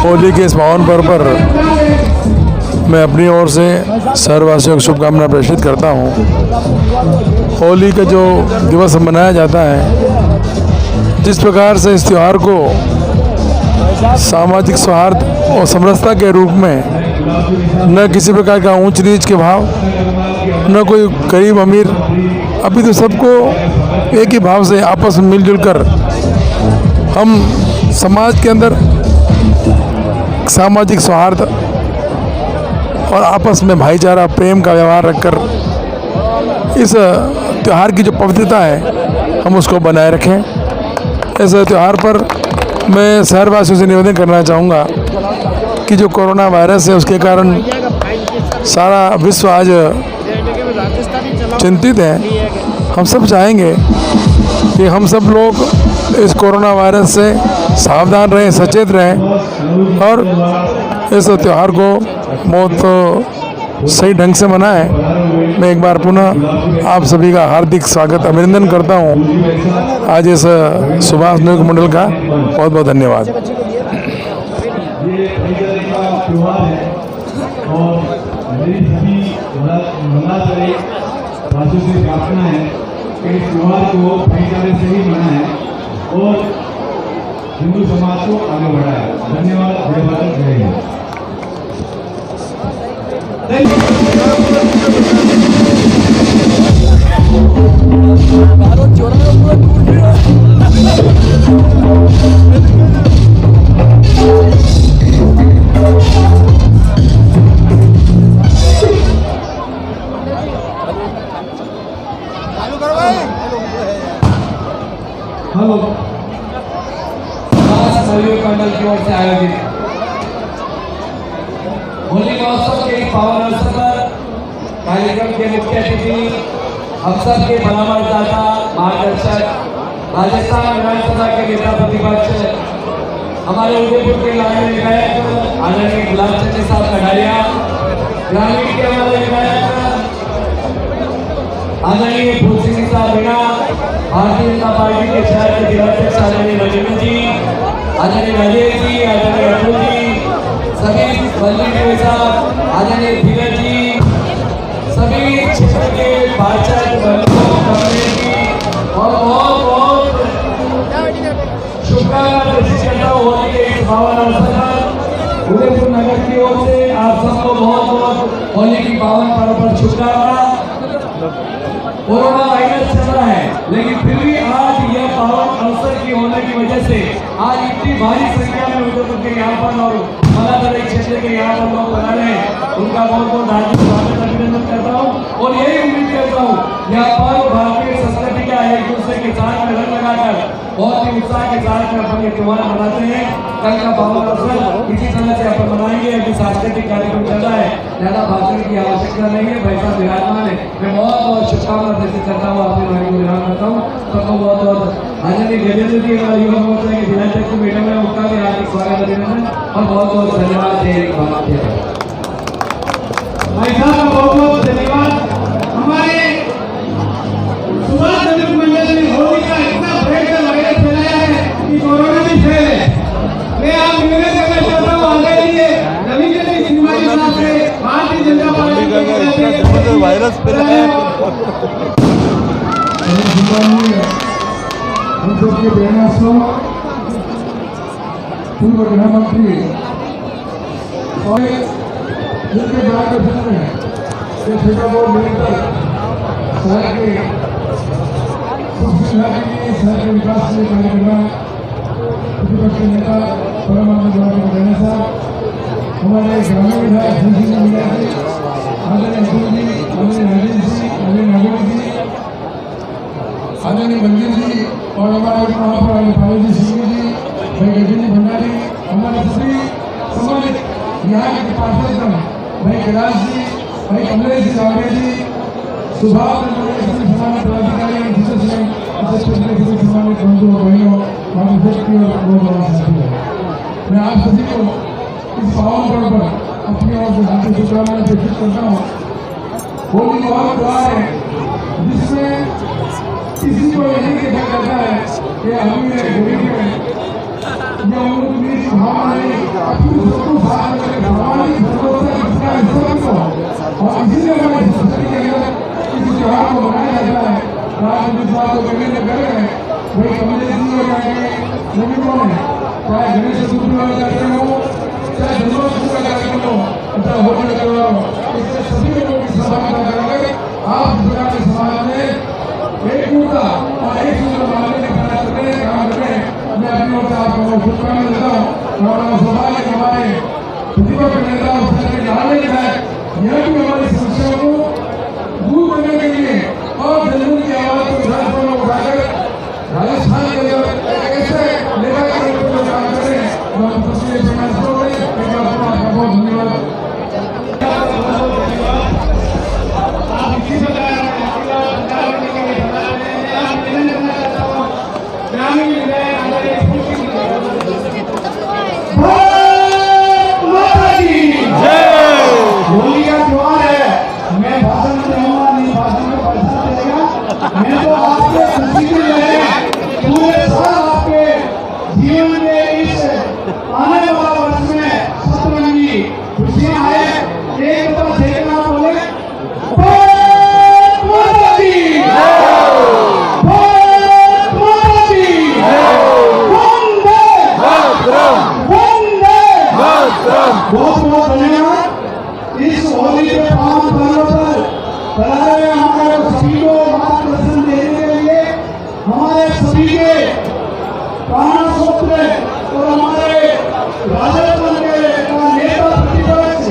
होली के इस पावन पर्व पर मैं अपनी ओर से शहरवासियों को शुभकामनाएं प्रेषित करता हूँ। होली का जो दिवस मनाया जाता है, जिस प्रकार से इस त्यौहार को सामाजिक सौहार्द और समरसता के रूप में, न किसी प्रकार का ऊंच नीच के भाव, न कोई गरीब अमीर, अभी तो सबको एक ही भाव से आपस में मिलजुल कर हम समाज के अंदर सामाजिक सौहार्द और आपस में भाईचारा प्रेम का व्यवहार रखकर इस त्यौहार की जो पवित्रता है हम उसको बनाए रखें। इस त्यौहार पर मैं शहरवासियों से निवेदन करना चाहूँगा कि जो कोरोना वायरस है उसके कारण सारा विश्व आज चिंतित है। हम सब चाहेंगे कि हम सब लोग इस कोरोना वायरस से सावधान रहें, सचेत रहें और इस त्यौहार को बहुत सही ढंग से मनाएं। मैं एक बार पुनः आप सभी का हार्दिक स्वागत अभिनंदन करता हूं। आज इस सुभाष नियोग मंडल का बहुत बहुत धन्यवाद। और हिंदू समाज को आगे बढ़ाए। धन्यवाद। जय भारत, जय हिंद। हेलो, सहयोग मंडल की ओर से आयोजित होली महोत्सव के पावन अवसर पर कार्यक्रम के मुख्य अतिथि, हम सब के परामर्शदाता, मार्गदर्शक, राजस्थान विधानसभा के नेता प्रतिपक्ष, हमारे उदयपुर के लाडले विधायक आदरणीय गुलाब चंद साहब कटारिया, ग्रामीण के हमारे विधायक आदरणीय फूल सिंह साहब मीणा, भारतीय जनता पार्टी के शहर के जिलाध्यक्ष आदरणीय रविंद्र जी, आदरणीय राजेश जी, आदरणीय अतुल जी, सभी बल्ली साहब, आदरणीय धीरज जी, सभी क्षेत्र के पार्षद बंधुओं और बहुत शुभकामनाएं प्रेषित करता हूँ। होली के इस पावन अवसर पर उदयपुर नगर की ओर से आप सबको बहुत बहुत होली की पावन पर्व पर शुभकामनाएं। कोरोना वायरस चल रहा है, लेकिन फिर भी आज यह पावन अवसर की होने की वजह से आज इतनी भारी संख्या में उदयपुर के यहाँ पर और मलादरे क्षेत्र के यहाँ पर लोग बना रहे हैं, उनका बहुत बहुत हार्दिक स्वागत अभिनंदन करता हूँ और यही उम्मीद करता हूँ यहाँ पर भारतीय संस्कृति का एक दूसरे के साथ में रंग लगाकर बहुत ही उत्साह के साथ में अपन ये त्योहार मनाते हैं। कल का पावन अवसर इसी तरह से अपन मनाएंगे। अभी सांस्कृतिक कार्यक्रम चल रहा है, ज्यादा भाषण की आवश्यकता नहीं है। भाई साहब विराजमान है, मैं बहुत बहुत शुभकामनाएं प्रेषित करता हूँ, अपने भाई को विराम करता हूँ। सबको बहुत बहुत आदरणीय गजेंद्र जी हमारे युवा मोर्चा के जिलाध्यक्ष मैडम है, उनका भी हार्दिक स्वागत अभिनंदन और बहुत बहुत धन्यवाद। भाई साहब का बहुत बहुत धन्यवाद। हमारे सुभाष चंद्र मंडल ने होली का इतना भयंकर वायरस फैलाया है कि कोरोना भी फैले। मैं आप निवेदन करना चाहता हूँ आदरणीय रविंद्र जी सिंघानी साहब से, भारतीय जनता पार्टी के वायरस फैलाया हम सबके प्रेरणास्त्रों पूर्व गृह मंत्री और जिनके मार्गदर्शन में ये छोटा बहुत मिलकर शहर के शहर के विकास के लिए कार्य करना प्रतिपक्ष के नेता परमानंद रहने साहब, हमारे ग्रामीण विधायक आदरणीय अतुल जी, आदरणीय राजेश जी, आदरणीय नागेश जी, आदरणीय बंजर जी और हमारे वहाँ पर पायल जी, सिंह जी, भाई गजेंद्र जी भंडारी, हमारे सभी सम्मानित यहाँ के पार्षद भाई कैलाश जी, भाई कमलेश जी, जावड़े जी, सुभाष सम्मानित पदाधिकारी, सम्मानित बंधु और बहनों, मैं आप सभी को इस पावन पर्व पर अपनी ओर से हार्दिक शुभकामनाएं प्रेषित करता हूँ। होली बहुत त्योहार है जिसमें किसी को यही देखा जाता है कि अमीर है, गरीब है, या उनकी भावनाएं अपनी सबको साथ में भगवान की भगवत से इसका हिस्सा को और इसीलिए हमारे संस्कृति के अंदर इस त्योहार को मनाया जाता है। राज विश्वास को विभिन्न कर रहे हैं वही कमलेश जी हो जाएंगे सभी कौन है चाहे गणेश चतुर्थी वाला कार्यक्रम हो चाहे जन्माष्टमी का कार्यक्रम हो चाहे होली का कार्यक्रम हो इससे सभी लोगों की सहभागिता करके आप प्रकार के समाज में एकता और एक सूत्र बनाने का प्रयास करें काम करें। मैं अपनी ओर से आपको शुभकामनाएं देता हूँ और सौभाग्य हमारे प्रतिभा के नेता और सरकार डालने का है यह भी हमारी समस्याओं को दूर करने के लिए और जनता की आवाज को विधानसभा में उठाकर राजस्थान के अंदर ऐसे नेता के रूप में काम करें और तस्वीर समाज को आपका बहुत धन्यवाद। होली का त्योहार है मैं भाषण में रहूंगा नहीं भाषण में पैसा देगा मैं तो आपके खुशी के लिए पूरे साल आपके जीवन में इस आने वाला वर्ष में सतरंगी खुशियां आए एक बार देखना बोले बहुत बहुत धन्यवाद। इस होली के पावन पर्व पर पधारे हमारे सभी को मार्गदर्शन देने के लिए हमारे सभी के प्राण सूत्र और हमारे राजस्थान के नेता प्रतिपक्ष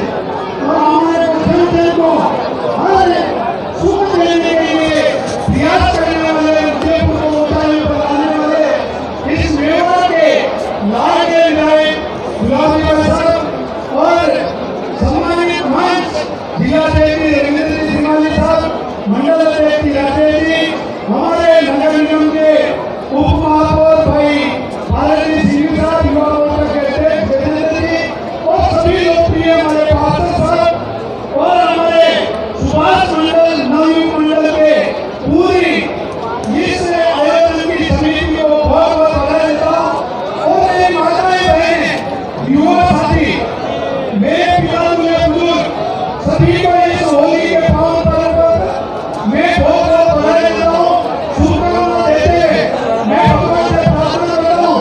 और हमारे प्रधानमंत्री को हर सुख देने के लिए प्रयास करने वाले उदयपुर को ऊंचाई पर लाने वाले इस मेवा के लाए गए गुलाबी और सम्मानित मंच जिला देवी रविंद्र सिंह साहब मंडल अध्यक्ष राजेश जी हमारे नगर निगम के उप महापौर भाई भारती सिंह साहब युवा मोर्चा के अध्यक्ष गजेंद्र जी और सभी लोकप्रिय हमारे पार्षद साहब और हमारे सुभाष मंडल नवयुग मंडल के पूरी इस आयोजन की समिति को बहुत बहुत बधाई देता हूँ और मेरी माताएं बहनें युवा साथी मेरे पिता मुझे बुजुर्ग सभी को इस होली के पावन पर्व पर मैं बहुत बहुत बधाई देता हूँ शुभकामनाएं देते हुए मैं भगवान से प्रार्थना करता हूँ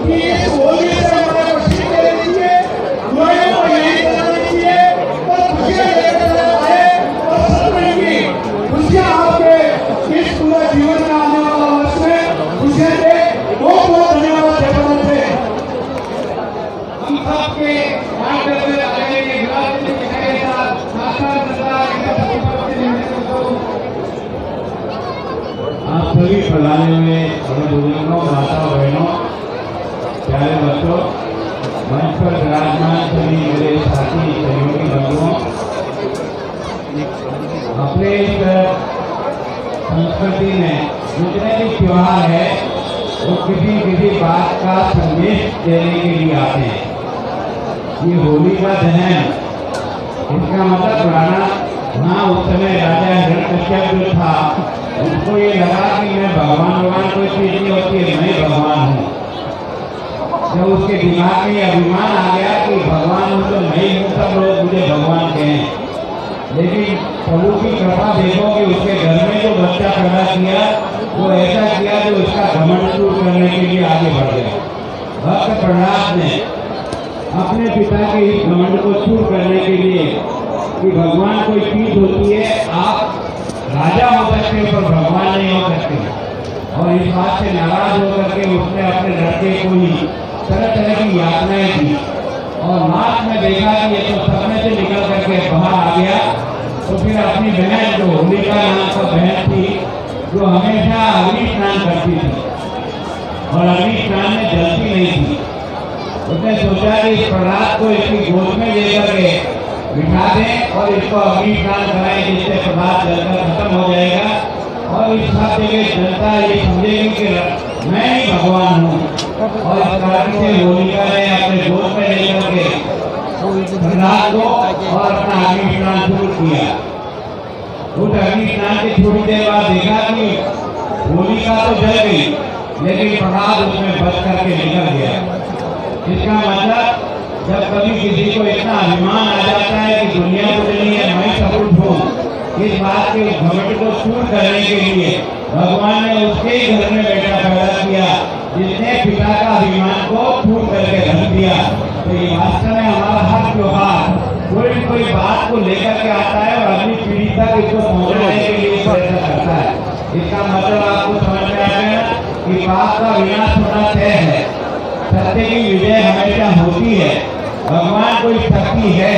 कि इस होली से हमारे बच्चे के लिए बुराइयों को यही करना चाहिए और खुशियाँ लेकर आए और सतरंगी खुशियाँ आपके इस पूरे जीवन में आने वाला वर्ष में खुशियाँ दे बहुत बहुत धन्यवाद देता हूँ। हम सबके आप सभी प्रधान में बड़े बुजुर्गों माता बहनों प्यारे बच्चों मंच पर विराजमान सभी मेरे साथी सहयोगी बंधुओं अपने इस संस्कृति में जितने भी त्योहार है वो किसी बात का संदेश देने के लिए आते हैं। ये होली का दहन इसका मतलब पुराना हाँ उस समय राजा हिरण्यकश्यप जो था उनको ये लगा कि मैं भगवान कोई चीज नहीं होती है मैं भगवान हूँ। जब उसके दिमाग में अभिमान आ गया कि भगवान हूँ तो नहीं हूँ सब लोग मुझे भगवान कहें। लेकिन प्रभु की कृपा देखो कि उसके घर में जो बच्चा पैदा किया वो ऐसा किया जो उसका घमंड दूर करने के लिए आगे बढ़ गया। भक्त प्रहलाद ने अपने पिता के इस घमंड को दूर करने के लिए कि भगवान कोई चीज होती है आप राजा हो सकते हो पर भगवान नहीं हो सकते और इस बात से नाराज होकर के उसने अपने लड़के को ही तरह तरह की यातनाएं दी और लास्ट में देखा कि ये तो सपने से निकल करके बाहर आ गया तो फिर अपनी बहन जो होलिका नाम का बहन थी जो हमेशा अग्नि स्नान करती थी और अग्नि स्नान में जलती नहीं थी उसने सोचा कि इस प्रहलाद को इसकी गोद में लेकर के बिठा दें और इसको अग्नि स्नान कराएं जिससे प्रहलाद जलकर खत्म हो जाएगा और इस सब जगह जनता ये समझेगी कि मैं ही भगवान हूँ और इस कारण से होलिका ने अपने गोद में लेकर के प्रहलाद को और अपना अग्नि स्नान शुरू किया। उस अग्नि स्नान के थोड़ी देर बाद देखा कि होलिका तो जल गई लेकिन प्रहलाद उसमें बच करके निकल गया इसका मतलब जब कभी किसी को इतना अभिमान आ जाता है कि दुनिया को चलिए मैं सब कुछ हूँ, इस बात के घमंड को दूर करने के लिए भगवान ने उसके ही घर में बेटा पैदा किया जिसने पिता का अभिमान को दूर करके रख दिया। तो ये वास्तव में हमारा हर त्योहार कोई न कोई बात को लेकर के आता है और अगली पीढ़ी तक इसको पहुँचाने के लिए प्रयत्न करता है। इसका मतलब आपको समझ में आ गया कि पाप का विनाश होना तय है, सत्य की विजय हमेशा होती है। भगवान कोई शक्ति है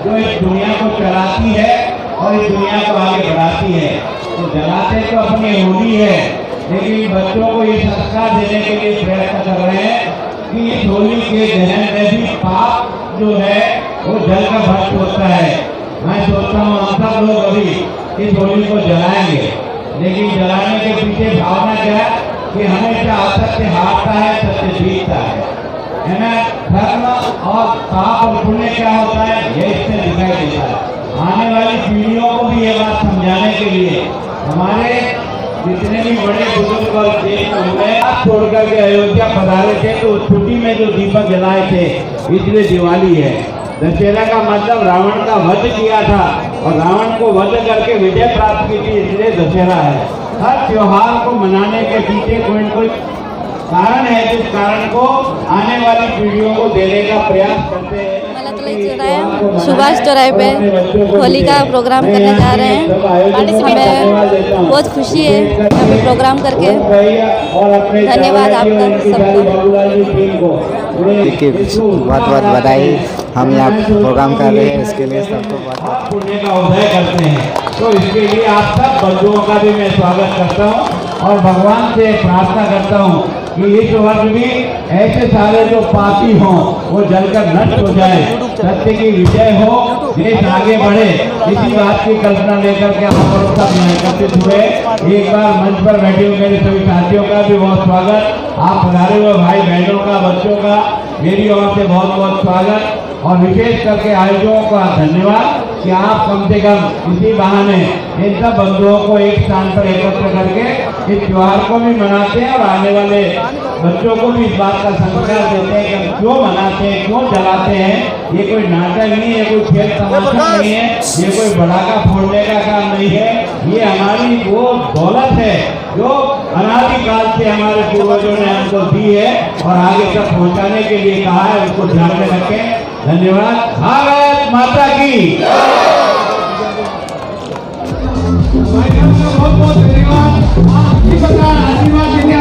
जो इस दुनिया को चलाती है और इस दुनिया को आगे बढ़ाती है। तो जलाते तो अपनी होली है, लेकिन बच्चों को ये संस्कार देने के लिए प्रयत्न कर रहे हैं कि इस होली के दहन में भी पाप जो है वो जल का भक्त होता है। मैं सोचता हूँ हम सब लोग अभी इस होली को जलाएंगे, लेकिन जलाने के पीछे भावना क्या है कि हमेशा असत्य हारता है, सत्य जीतता है ना। धर्म और पाप और पुण्य क्या होता है ये इससे दिखाई देता है। आने वाली पीढ़ियों को भी ये बात समझाने के लिए हमारे जितने भी बड़े बुजुर्ग और देश हुए छोड़ करके अयोध्या पधारे थे तो छुट्टी में जो दीपक जलाए थे इसलिए दिवाली है। दशहरा का मतलब रावण का वध किया था और रावण को वध करके विजय प्राप्त की थी, इसलिए दशहरा है। हर त्योहार को मनाने के पीछे कोई न कोई कारण है, जिस कारण को आने वाली पीढ़ियों को देने का प्रयास करते हैं। सुभाष चौराहे पे होली का प्रोग्राम करने जा रहे हैं। हमें बहुत खुशी है यहाँ पे प्रोग्राम करके। धन्यवाद आपका सबको। देखिए बहुत बहुत बधाई, हम यहाँ प्रोग्राम कर रहे हैं इसके लिए सबको बहुत पुण्य का उदय करते हैं। तो इसके लिए आप सब बंधुओं का भी मैं स्वागत करता हूँ और भगवान से प्रार्थना करता हूँ कि इस वर्ष भी ऐसे सारे जो पापी हों वो जलकर नष्ट हो जाए, सत्य की विजय हो, देश आगे बढ़े। इसी बात की कल्पना लेकर के हम लोग सब यहाँ एकत्रित हुए। एक बार मंच पर बैठे हुए मेरे सभी साथियों का भी बहुत स्वागत, आप पधारे हुए भाई बहनों का, बच्चों का मेरी ओर से बहुत बहुत स्वागत और विशेष करके आयोजकों का धन्यवाद कि आप कम से कम इसी बहाने इन सब बंधुओं को एक स्थान पर एकत्र करके इस त्योहार को भी मनाते हैं और आने वाले बच्चों को भी इस बात का संस्कार देते हैं कि हम क्यों मनाते हैं, क्यों जलाते हैं। ये कोई नाटक नहीं है, कोई खेल तमाशा नहीं है, ये कोई पटाखा फोड़ने का काम नहीं है। ये हमारी वो दौलत है जो अनादिकाल से हमारे पूर्वजों ने हमको दी है और आगे तक पहुँचाने के लिए कहा है, उसको ध्यान में रखें। धन्यवाद। भारत माता की। बहुत बहुत धन्यवाद। आशीर्वाद देने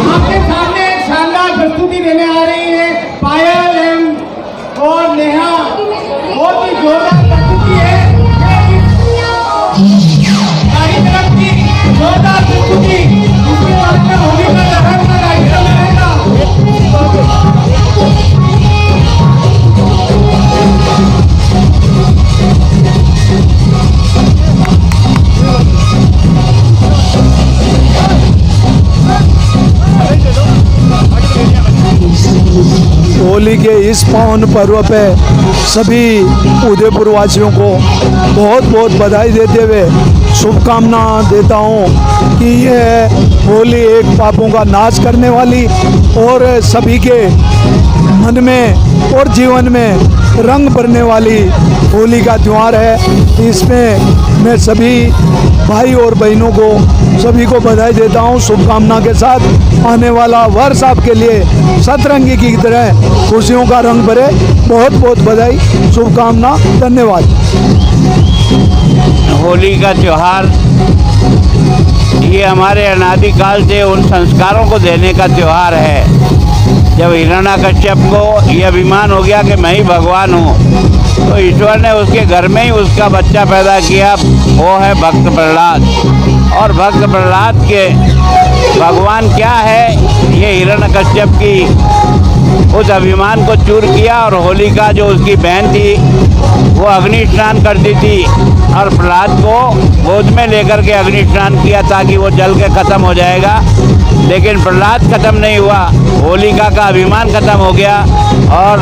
आपके सामने एक शानदार प्रस्तुति देने आ रही है पायल और नेहा। बहुत ही जोरदार प्रस्तुति है, सारी तरफ की जोरदार प्रस्तुति। इसके बाद में होली का दहन का कार्यक्रम रहेगा। होली के इस पावन पर्व पे सभी उदयपुर वासियों को बहुत बहुत बधाई देते हुए शुभकामना देता हूँ कि यह होली एक पापों का नाश करने वाली और सभी के मन में और जीवन में रंग भरने वाली होली का त्यौहार है। इसमें मैं सभी भाई और बहनों को सभी को बधाई देता हूँ शुभकामना के साथ। आने वाला वर्ष आपके लिए सतरंगी की तरह खुशियों का रंग भरे। बहुत बहुत बधाई, शुभकामना, धन्यवाद। होली का त्यौहार ये हमारे अनादिकाल से उन संस्कारों को देने का त्यौहार है। जब हिरण्यकश्यप को ये अभिमान हो गया कि मैं ही भगवान हूँ, तो ईश्वर ने उसके घर में ही उसका बच्चा पैदा किया, वो है भक्त प्रहलाद। और भक्त प्रहलाद के भगवान क्या है, ये हिरण्यकश्यप की उस अभिमान को चूर किया। और होलिका जो उसकी बहन थी वो अग्नि स्नान करती थी और प्रहलाद को गोद में लेकर के अग्नि स्नान किया ताकि वो जल के ख़त्म हो जाएगा। लेकिन प्रहलाद खत्म नहीं हुआ, होलिका का अभिमान खत्म हो गया और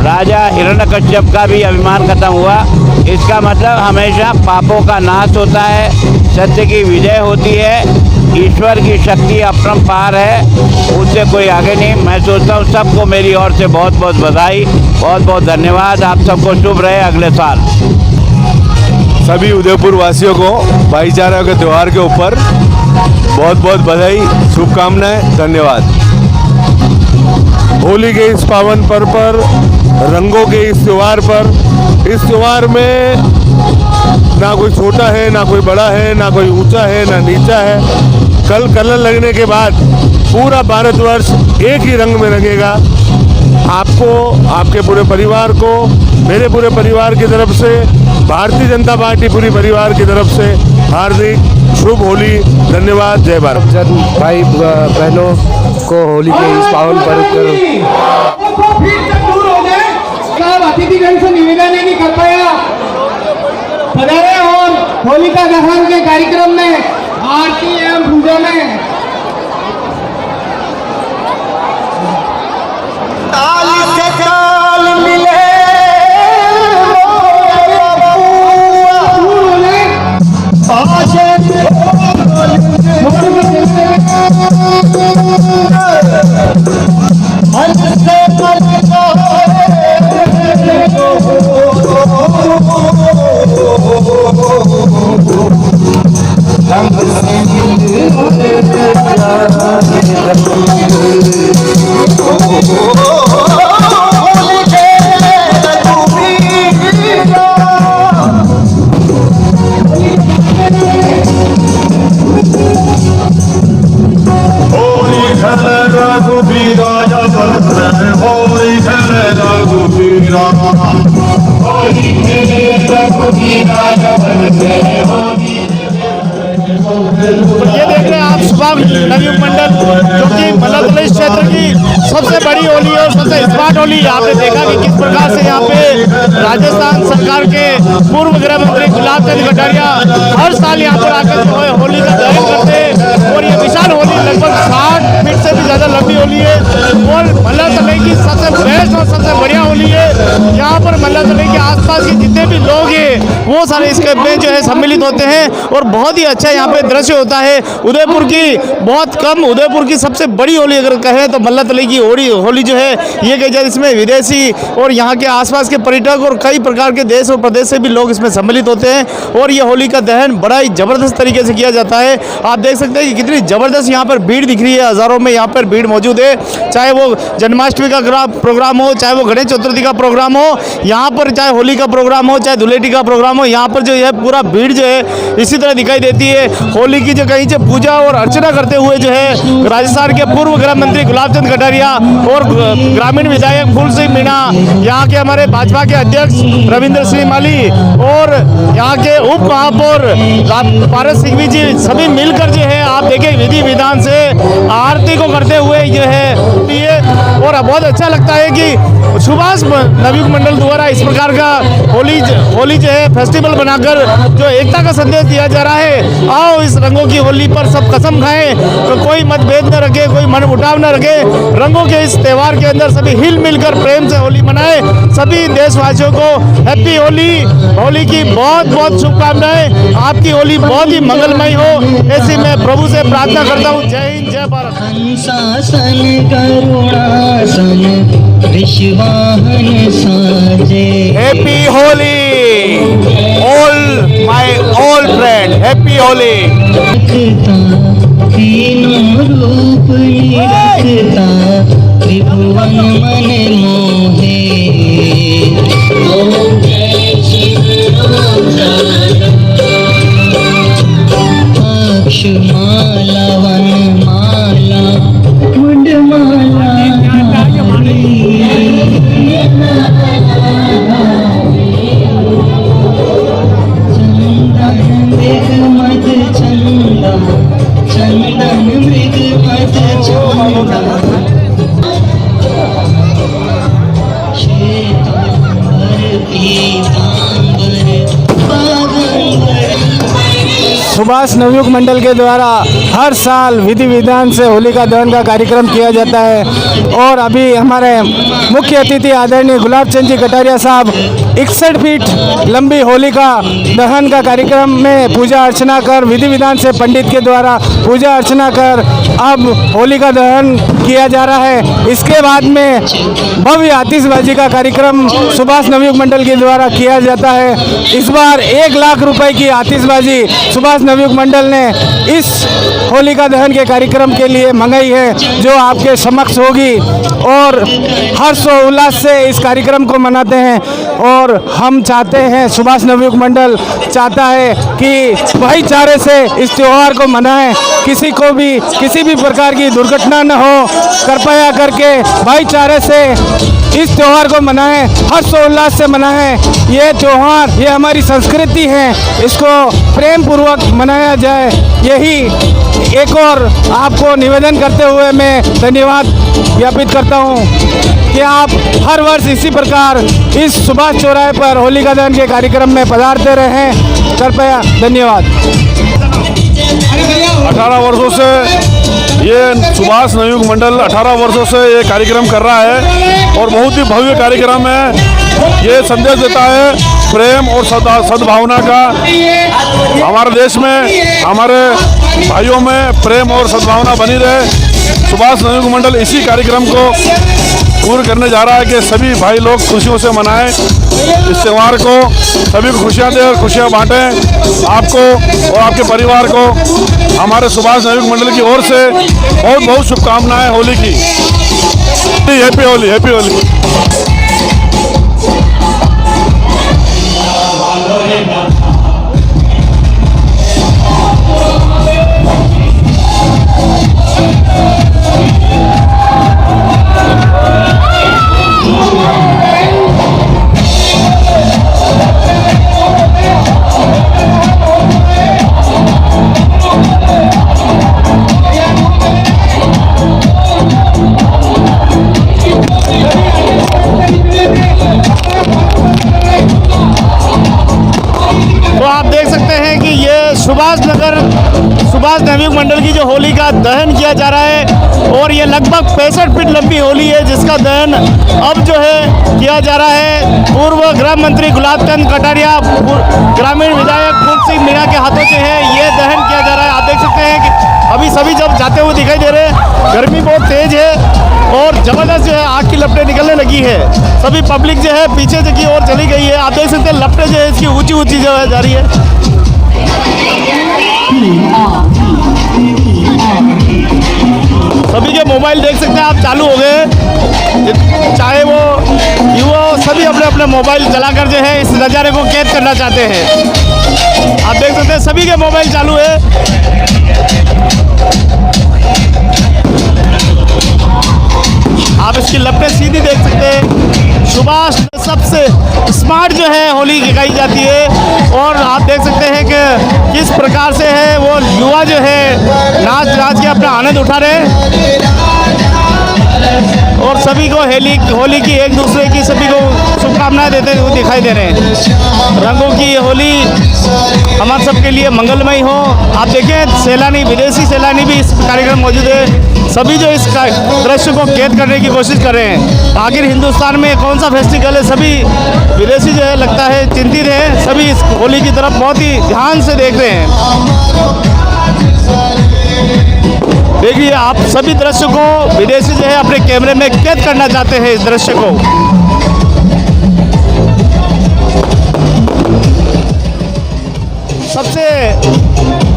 राजा हिरण्यकश्यप का भी अभिमान खत्म हुआ। इसका मतलब हमेशा पापों का नाश होता है, सत्य की विजय होती है, ईश्वर की शक्ति अपरंपार है, उससे कोई आगे नहीं। मैं सोचता हूँ सबको मेरी ओर से बहुत बहुत बधाई, बहुत बहुत धन्यवाद। आप सबको शुभ रहे अगले साल। सभी उदयपुर वासियों को भाईचारा के त्यौहार के ऊपर बहुत बहुत बधाई, शुभकामनाएं, धन्यवाद। होली के इस पावन पर्व पर, रंगों के इस त्यौहार पर, इस त्यौहार में ना कोई छोटा है, ना कोई बड़ा है, ना कोई ऊंचा है, ना नीचा है। कल कलर लगने के बाद पूरा भारतवर्ष एक ही रंग में रंगेगा। आपको, आपके पूरे परिवार को, मेरे पूरे परिवार की तरफ से, भारतीय जनता पार्टी पूरी परिवार की तरफ से हार्दिक शुभ होली, धन्यवाद, जय भारत। भाई बहनों को होली के इस पावन पर्व पर अतिथिगण से निवेदन है कि कृपया पधारे और होलिका दहन के कार्यक्रम में आरती एवं पूजा में ताल से ताल मिले ये देख रहे हैं आप शुभम नवयुग मंडल, जो कि मल्लातलाई क्षेत्र की सबसे बड़ी होली है और सबसे स्मार्ट होली। आपने देखा कि किस प्रकार से यहाँ पे राजस्थान सरकार के पूर्व गृह मंत्री गुलाब चंद कटारिया हर साल यहाँ पर आकर जो है होली का दहन करते हैं और ये विशाल होली लगभग 60 फीट से भी ज़्यादा लंबी होली है और मल्लातलाई की सबसे बेस्ट और सबसे बढ़िया होली है। यहाँ पर मल्लातलाई के आसपास के जितने भी लोग हैं वो सारे इसके में जो है सम्मिलित होते हैं और बहुत ही अच्छा यहाँ पे दृश्य होता है। उदयपुर की बहुत कम, उदयपुर की सबसे बड़ी होली अगर कहें तो मल्लातलाई की होली जो है ये कही जाए, इसमें विदेशी और यहाँ के आसपास के पर्यटक और कई प्रकार के देश और प्रदेश से भी लोग इसमें सम्मिलित होते हैं और ये होली का दहन बड़ा ही ज़बरदस्त तरीके से किया जाता है। आप देख सकते हैं कि कितनी ज़बरदस्त यहाँ पर भीड़ दिख रही है, हज़ारों में यहाँ पर भीड़ मौजूद है। चाहे वो जन्माष्टमी का प्रोग्राम हो, चाहे वो गणेश चतुर्थी का प्रोग्राम हो, यहाँ पर चाहे होली का प्रोग्राम हो, चाहे धुलेटी का प्रोग्राम हो, यहाँ पर जो है पूरा भीड़ जो है इसी तरह दिखाई देती है। होली की जो कहीं से पूजा और अर्चना करते हुए जो है राजस्थान के पूर्व गृह मंत्री गुलाब चंद कटारिया और ग्रामीण विधायक फूल सिंह मीणा, यहाँ के हमारे भाजपा के अध्यक्ष रविंद्र सिंह माली और यहाँ के उप महापौर पारस सिंघवी जी सभी मिलकर जो है आप देखें विधि विधान से आरती को करते हुए जो है ये, और बहुत अच्छा लगता है कि सुभाष नवयुग मंडल द्वारा इस प्रकार का होली जो है फेस्टिवल बनाकर जो एकता का संदेश दिया जा रहा है। आओ इस रंगों की होली पर सब कसम खाएं, तो कोई मतभेद न रखे, कोई मन मुटाव न रखे, रंगों के इस त्यौहार के अंदर सभी हिल मिलकर प्रेम से होली मनाएं। सभी देशवासियों को हैप्पी होली, होली की बहुत बहुत शुभकामनाएं। आपकी होली बहुत ही मंगलमय हो, ऐसी मैं प्रभु से प्रार्थना करता हूँ। जय हिंद, जय Bharat. Happy Holi all my all friend, happy Holi. रूप निरखता त्रिभुवन मन मोहे, ओम जय शिव अक्ष माला वन माला मुंड माला चंदन मृग मद चंदा, चंदन मृग मद चंदा, श्वेतांबर पीतांबर बागंबर सुभाष नवयुग मंडल के द्वारा हर साल विधि विधान से होलिका दहन का कार्यक्रम किया जाता है। और अभी हमारे मुख्य अतिथि आदरणीय गुलाब चंद जी कटारिया साहब 61 फीट लंबी होलिका दहन का कार्यक्रम में पूजा अर्चना कर विधि विधान से पंडित के द्वारा पूजा अर्चना कर अब होलिका दहन किया जा रहा है। इसके बाद में भव्य आतिशबाजी का कार्यक्रम सुभाष नवयुग मंडल के द्वारा किया जाता है। इस बार 1 लाख रुपए की आतिशबाजी सुभाष नवयुग मंडल ने इस होलिका दहन के कार्यक्रम के लिए मंगाई है, जो आपके समक्ष होगी। और हर्ष और उल्लास से इस कार्यक्रम को मनाते हैं। और हम चाहते हैं, सुभाष नवयुग मंडल चाहता है कि भाईचारे से इस त्यौहार को मनाएं, किसी को भी किसी भी प्रकार की दुर्घटना न हो, कृपया करके भाईचारे से इस त्यौहार को मनाएं, हर्षोल्लास से मनाएं। ये त्यौहार, ये हमारी संस्कृति है, इसको प्रेम पूर्वक मनाया जाए। यही एक और आपको निवेदन करते हुए मैं धन्यवाद ज्ञापित करता हूँ कि आप हर वर्ष इसी प्रकार इस सुभाष चौराहे पर होलिका दहन के कार्यक्रम में पधारते रहें। कृपया धन्यवाद। 18 वर्षों से ये सुभाष नवयुग मंडल 18 वर्षों से ये कार्यक्रम कर रहा है और बहुत ही भव्य कार्यक्रम है। ये संदेश देता है प्रेम और सद्भावना का। हमारे देश में, हमारे भाइयों में प्रेम और सद्भावना बनी रहे। सुभाष नवयुग मंडल इसी कार्यक्रम को पूर्ण करने जा रहा है कि सभी भाई लोग खुशियों से मनाएं इस त्यौहार को, सभी को खुशियाँ दें और खुशियाँ बांटें। आपको और आपके परिवार को हमारे सुभाष नवयुग मंडल की ओर से बहुत बहुत शुभकामनाएं होली की। Happy Holi, happy Holi. सुभाष नवयुग मंडल की जो होली का दहन किया जा रहा है और ये लगभग 65 फीट लंबी होली है, जिसका दहन अब जो है किया जा रहा है। पूर्व गृह मंत्री गुलाब चंद कटारिया, ग्रामीण विधायक फूल सिंह मीणा के हाथों से है ये दहन किया जा रहा है। आप देख सकते हैं कि अभी सभी जब जाते हुए दिखाई दे रहे हैं। गर्मी बहुत तेज है और जबरदस्त जो है आग की लपटें निकलने लगी है। सभी पब्लिक जो है पीछे की ओर चली गई है। आप देख सकते हैं लपटें जो है इसकी ऊंची ऊंची जो है जा रही है। सभी के मोबाइल देख सकते हैं आप चालू हो गए, चाहे वो युवा सभी अपने अपने मोबाइल चलाकर जो है इस नज़ारे को कैद करना चाहते हैं। आप देख सकते हैं सभी के मोबाइल चालू है। आप इसकी लपटें सीधी देख सकते हैं। सुभाष सबसे स्मार्ट जो है होली गाई जाती है और आप देख सकते हैं कि किस प्रकार से है वो युवा जो है नाच के अपना आनंद उठा रहे हैं और सभी को होली की एक दूसरे की सभी को शुभकामनाएं देते हुए दिखाई दे रहे हैं। रंगों की ये होली हमारे सबके लिए मंगलमय हो। आप देखें सैलानी, विदेशी सैलानी भी इस कार्यक्रम मौजूद है। सभी जो इस दृश्य को कैद करने की कोशिश कर रहे हैं। आखिर हिंदुस्तान में कौन सा फेस्टिवल है, सभी विदेशी जो है लगता है चिंतित हैं। सभी इस होली की तरफ बहुत ही ध्यान से देख रहे हैं। देखिए आप सभी दृश्य को विदेशी जो है अपने कैमरे में कैद करना चाहते हैं इस दृश्य को। सबसे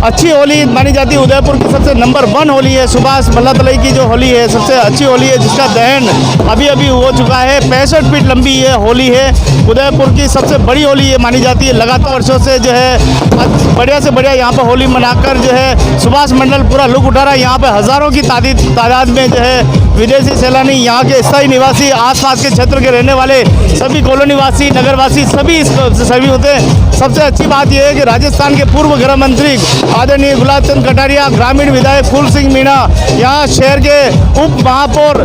अच्छी होली मानी जाती है उदयपुर की, सबसे नंबर 1 होली है सुभाष मल्लातलई की जो होली है सबसे अच्छी होली है, जिसका दहन अभी अभी हो चुका है। 65 फीट लंबी ये होली है, उदयपुर की सबसे बड़ी होली ये मानी जाती है। लगातार वर्षों से जो है बढ़िया से बढ़िया यहाँ पर होली मनाकर जो है सुभाष मंडल पूरा लुक उठा रहा है। यहाँ पर हज़ारों की तादाद में जो है विदेशी सैलानी, यहाँ के स्थायी निवासी, आसपास के क्षेत्र के रहने वाले सभी कॉलोनी वासी, नगरवासी सभी होते हैं। सबसे अच्छी बात यह है कि राजस्थान के पूर्व गृह मंत्री आदरणीय गुलाब चंद कटारिया, ग्रामीण विधायक फूल सिंह मीणा, यहाँ शहर के उप महापौर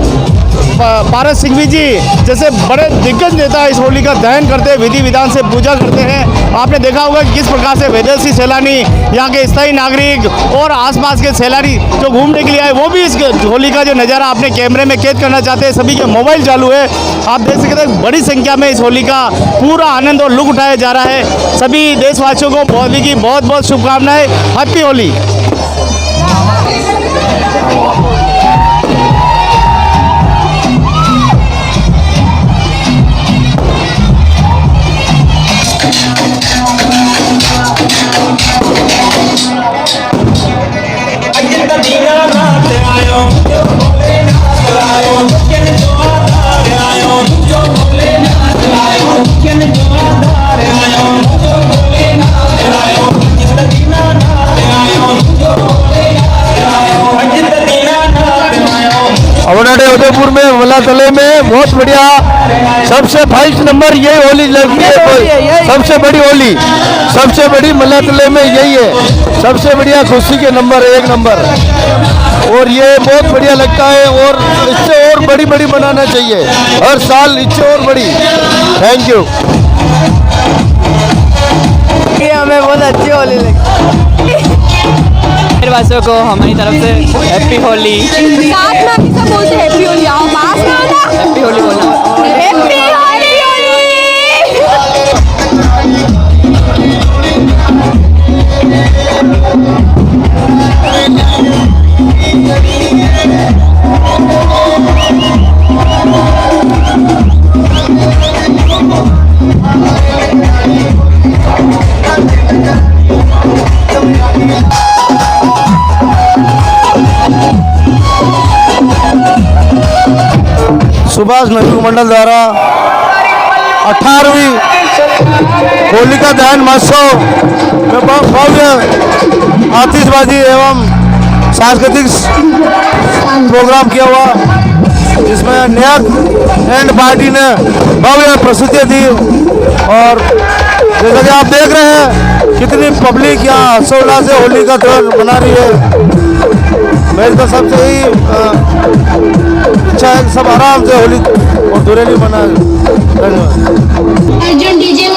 पारस सिंघवी जी जैसे बड़े दिग्गज नेता इस होली का दहन करते हैं, विधि विधान से पूजा करते हैं। आपने देखा होगा कि किस प्रकार से विदेशी सैलानी, यहाँ के स्थायी नागरिक और आसपास के सैलानी जो घूमने के लिए आए वो भी इस होली का जो नज़ारा अपने कैमरे में कैद करना चाहते हैं। सभी के मोबाइल चालू है, आप देख सकते हैं बड़ी संख्या में इस होली का पूरा आनंद और लुत्फ उठाया जा रहा है। सभी देशवासियों को होली की बहुत बहुत शुभकामनाएं। हैप्पी होली। हमारे उदयपुर में मला तले में बहुत बढ़िया सबसे फर्स्ट नंबर ये होली लगती है, कोई सबसे बड़ी होली, सबसे बड़ी मला तले में यही है, सबसे बढ़िया खुशी के नंबर 1 नंबर। और ये बहुत बढ़िया लगता है और इससे और बड़ी बड़ी बनाना चाहिए, हर साल इससे और बड़ी। Thank you. हमें बहुत अच्छी होली लगी। वासियों को हमारी तरफ से हैप्पी होली। साथ में अभी सब बोलते हैप्पी होली। आओ पास में आओ ना, हैप्पी होली बोलना। हैप्पी होली। सुभाष नगर मंडल द्वारा 18वीं होलिका दहन महोत्सव में भव्य आतिशबाजी एवं सांस्कृतिक प्रोग्राम किया हुआ, जिसमें न्याक एंड पार्टी ने भव्य प्रस्तुतियाँ दी। और जैसा कि आप देख रहे हैं कितनी पब्लिक यहाँ हर्षोल्लास से होली का त्योहार मना रही है। मेरी तो सबसे ही इच्छा है कि सब आराम से होली और दुरेली मनाए। अर्जुन डीजे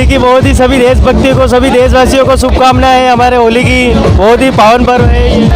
की बहुत ही सभी देशभक्ति को, सभी देशवासियों को शुभकामनाएं। हमारे होली की बहुत ही पावन पर्व है ये।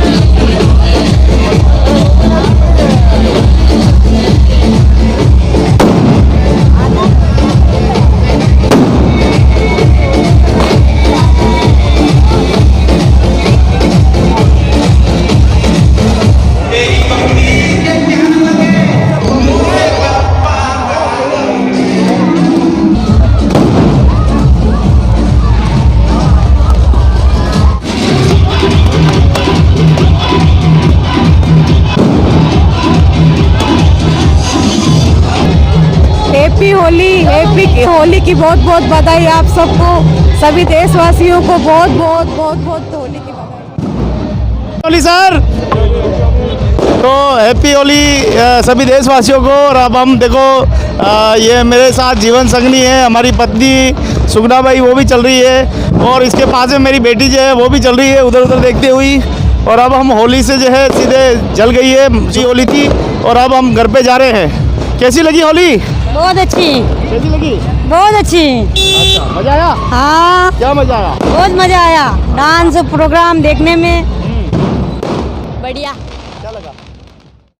हैप्पी होली की बहुत बहुत बधाई आप सबको, सभी देशवासियों को बहुत बहुत होली की बधाई। होली सर, तो हैप्पी होली सभी देशवासियों को। और अब हम देखो ये मेरे साथ जीवन संगनी है, हमारी पत्नी सुगना भाई वो भी चल रही है, और इसके पास में मेरी बेटी जो है वो भी चल रही है उधर उधर देखते हुई। और अब हम होली से जो है सीधे जल गई है, जी होली थी, और अब हम घर पे जा रहे हैं। कैसी लगी होली? बहुत अच्छी। कैसी लगी? बहुत अच्छी। अच्छा, मजा आया? हाँ, क्या मजा आया? बहुत मजा आया डांस प्रोग्राम देखने में। बढ़िया।